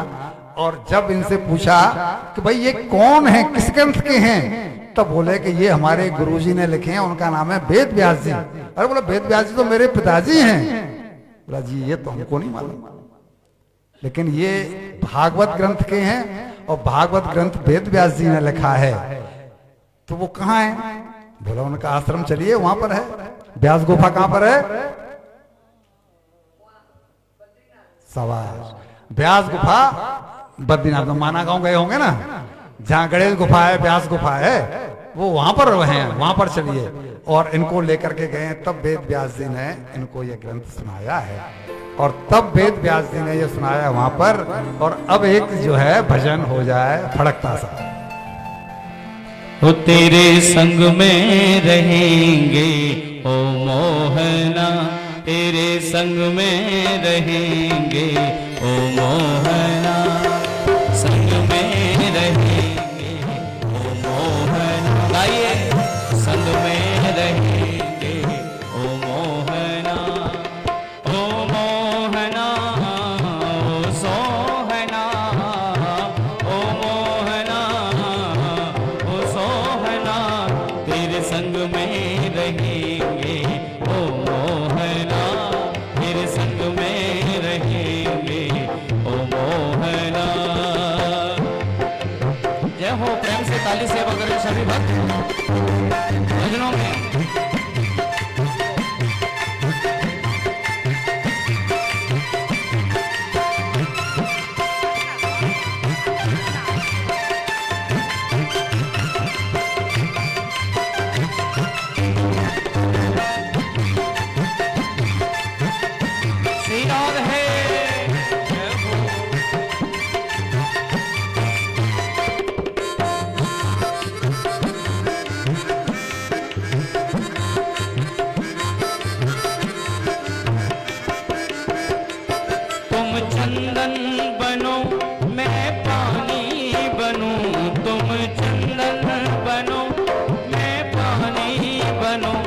और जब इनसे पूछा कि भाई ये कौन है, किस ग्रंथ के हैं, तब बोले कि ये हमारे गुरुजी ने लिखे हैं, उनका नाम है वेद व्यास जी। अरे बोला वेद व्यास जी तो मेरे पिताजी हैं। बोला जी ये तो हमको नहीं मालूम, लेकिन ये भागवत ग्रंथ के हैं और भागवत ग्रंथ वेद व्यास जी ने लिखा है। तो वो कहाँ है? बोला उनका आश्रम चलिए वहां पर है। व्यास गुफा कहां पर है? सवार व्यास गुफा बद्रीनाथ में, माना गांव गए होंगे ना, जहां गणेश गुफा है, व्यास गुफा है, वो वहां पर हैं, वहां पर चलिए। और इनको लेकर के गए, तब वेद व्यास जी ने इनको ये ग्रंथ सुनाया है, और तब वेद व्यास जी ने ये सुनाया वहां पर। और अब एक जो है भजन हो जाए फड़कता सा। वो तेरे संग में रहेंगे ओ मोहना, तेरे संग में रहेंगे ओ मोहना, संग में रहेंगे ओ मोहना। गाइए, संग में रहेंगे ओ मोहना, ओ मोहना, ओ सोहना, ओ मोहना, ओ सोहना, तेरे संग में रहेंगे ओ मोहना, तेरे संग में रहेंगे ओ मोहना। जय हो, प्रेम से ताली सेवा करें सभी भक्त भजनों में। श्री राधे जय हो। तुम चंदन बनो मैं पानी बनूं, तुम चंदन बनो मैं पानी बनूं,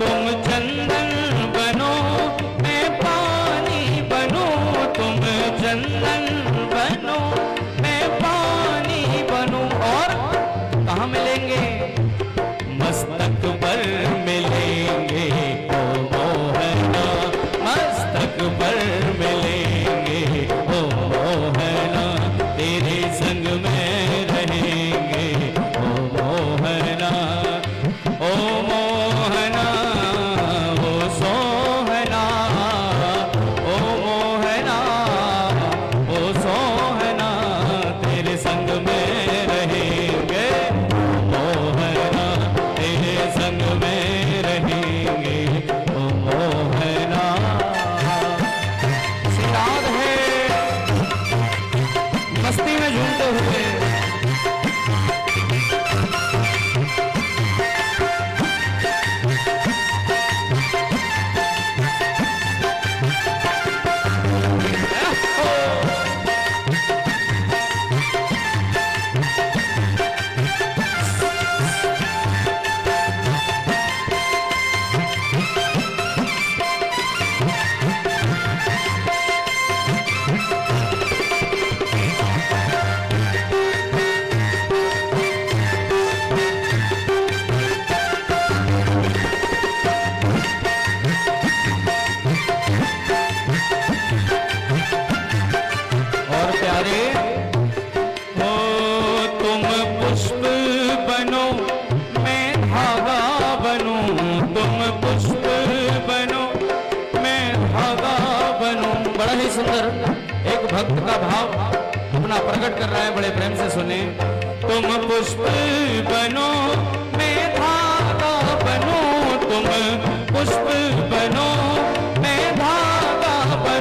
तुम चंदन बनो मैं पानी बनूं, तुम चंदन बनो मैं पानी बनूं। और कहाँ मिलेंगे? मस्तक पर मिलेंगे ओ मोहना, मस्तक पर मिलेंगे ओ मोहना, तेरे संग में रहेंगे ओ मोहना, ओ मोहना, ओ सोहना, ओ मोहना, ओ सोहना, तेरे संग में रहेंगे ओ मोहना, तेरे संग में रहेंगे ओ मोहना। श्री राधे मस्ती में झूमते हुए। और प्यारे हो, तुम पुष्प बनो मैं धागा बनूं, तुम पुष्प बनो मैं धागा बनूं। बड़ा ही सुंदर एक भक्त का भाव अपना प्रकट कर रहा है, बड़े प्रेम से सुने। तुम पुष्प बनो मैं धागा बनूं, तुम पुष्प बनो मैं धागा बनूं,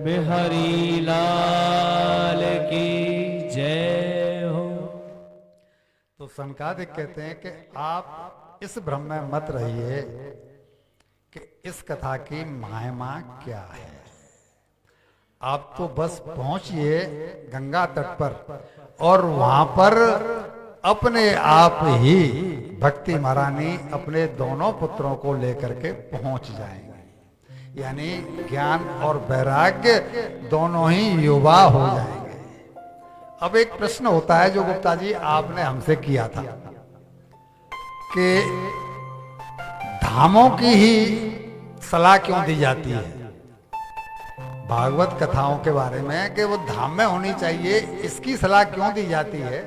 बिहारी लाल की जय हो। तो सनकादिक कहते हैं कि आप इस भ्रम में मत रहिए कि इस कथा की महिमा क्या है। आप तो बस पहुंचिए गंगा तट पर और वहां पर अपने आप ही भक्ति महारानी अपने दोनों पुत्रों को लेकर के पहुंच जाएंगे। यानी ज्ञान और वैराग्य दोनों ही युवा हो जाएंगे। अब एक प्रश्न होता है जो गुप्ता जी आपने हमसे किया था कि धामों की ही सलाह क्यों दी जाती है भागवत कथाओं के बारे में, कि वो धाम में होनी चाहिए, इसकी सलाह क्यों दी जाती है।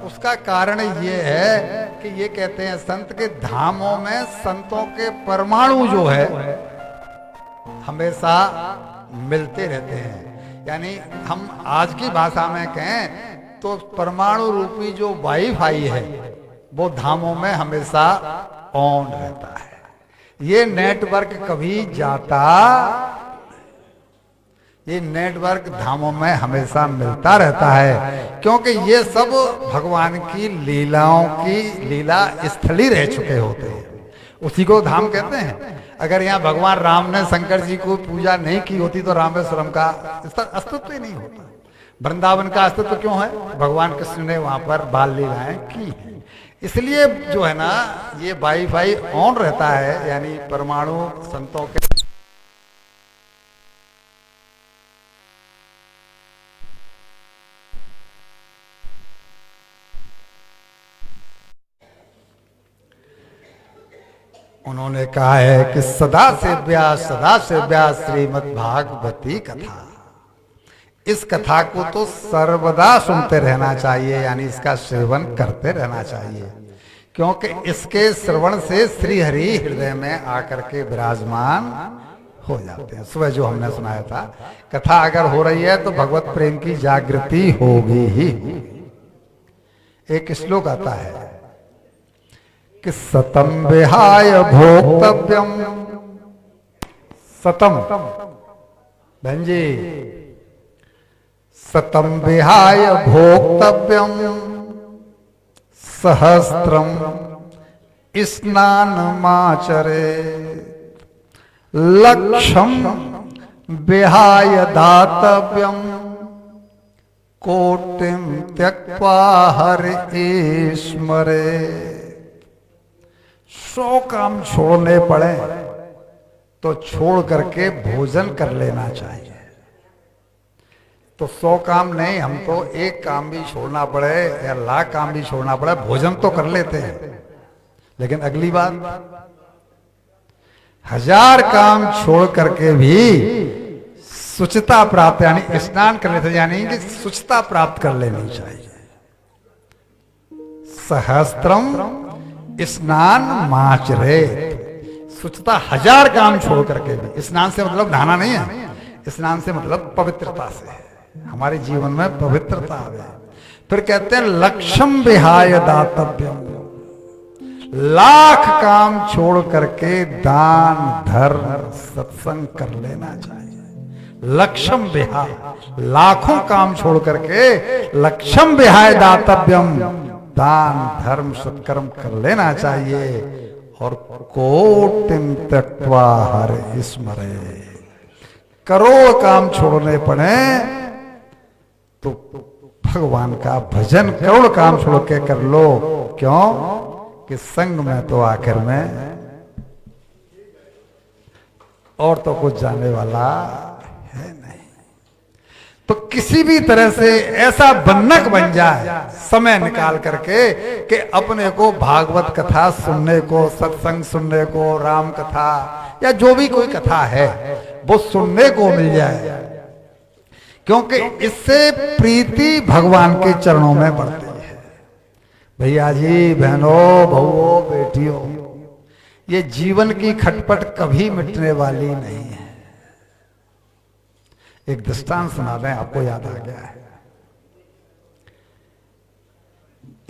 उसका कारण ये है कि ये कहते हैं संत के धामों में संतों के परमाणु जो है हमेशा मिलते रहते हैं। यानी हम आज की भाषा में कहें तो परमाणु रूपी जो वाईफाई है वो धामों में हमेशा ऑन रहता है। ये नेटवर्क कभी जाता, ये नेटवर्क धामों में हमेशा मिलता रहता है, क्योंकि ये सब भगवान की लीलाओं की लीला स्थली रह चुके होते हैं। उसी को धाम कहते हैं। अगर यहाँ भगवान राम ने शंकर जी को पूजा नहीं की होती तो रामेश्वरम का अस्तित्व ही नहीं होता। वृंदावन का अस्तित्व क्यों है? भगवान कृष्ण ने वहां पर बाल लीलाएं की हैं, इसलिए जो है ना ये वाईफाई ऑन रहता है। यानी परमाणु संतों के उन्होंने कहा है कि सदा से व्यास श्रीमद् भागवती कथा, इस कथा को तो सर्वदा सुनते रहना चाहिए, यानी इसका सेवन करते रहना चाहिए, क्योंकि इसके श्रवण से श्री हरि हृदय में आकर के विराजमान हो जाते हैं। सुबह जो हमने सुनाया था, कथा अगर हो रही है तो भगवत प्रेम की जागृति होगी ही। एक श्लोक आता है कि सतम विहाय भोक्तव्यम, सतम बहन जी, सतम विहाय भोक्तव्यम सहस्त्रम स्नानमाचरे लक्षम विहाय दातव्यम कोटिम त्यक्त्वा हरि स्मरे। 100 काम छोड़ने पड़े तो छोड़ करके भोजन कर लेना चाहिए। तो 100 काम नहीं, हमको एक काम भी छोड़ना पड़े या लाख काम भी छोड़ना पड़े, भोजन तो कर लेते हैं। लेकिन अगली बात, 1000 काम छोड़ करके भी शुचिता प्राप्त, यानी स्नान कर लेते, यानी कि शुचिता प्राप्त कर लेनी चाहिए। सहस्त्रम स्नान माचरे, शुचिता 1000 काम छोड़ करके भी। स्नान से मतलब नहाना नहीं है, स्नान से मतलब पवित्रता से है, हमारे जीवन में पवित्रता आवे। फिर कहते हैं लक्षम विहाय दातव्यम, लाख काम छोड़ करके दान धर्म सत्संग कर लेना चाहिए। लक्षम विहाय, लाखों काम छोड़ करके लक्षम विहाय दातव्यम, दान धर्म सत्कर्म कर लेना चाहिए। और कोटिम त्यक्त्वा हरि स्मरे, करोड़ काम छोड़ने पड़े तो भगवान का भजन करोड़ काम छोड़ के कर लो। क्यों? कि संग में तो आखिर में और तो कुछ जाने वाला है नहीं। तो किसी भी तरह से ऐसा बन्नक बन जाए समय निकाल करके कि अपने को भागवत कथा सुनने को, सत्संग सुनने को, राम कथा या जो भी कोई कथा है वो सुनने को मिल जाए, क्योंकि इससे प्रीति भगवान के चरणों में बढ़ती है। भैया जी, बहनों, बहुओं, बेटियों, ये जीवन की खटपट कभी मिटने वाली नहीं है। एक दृष्टांत सुना दें, आपको याद आ गया है।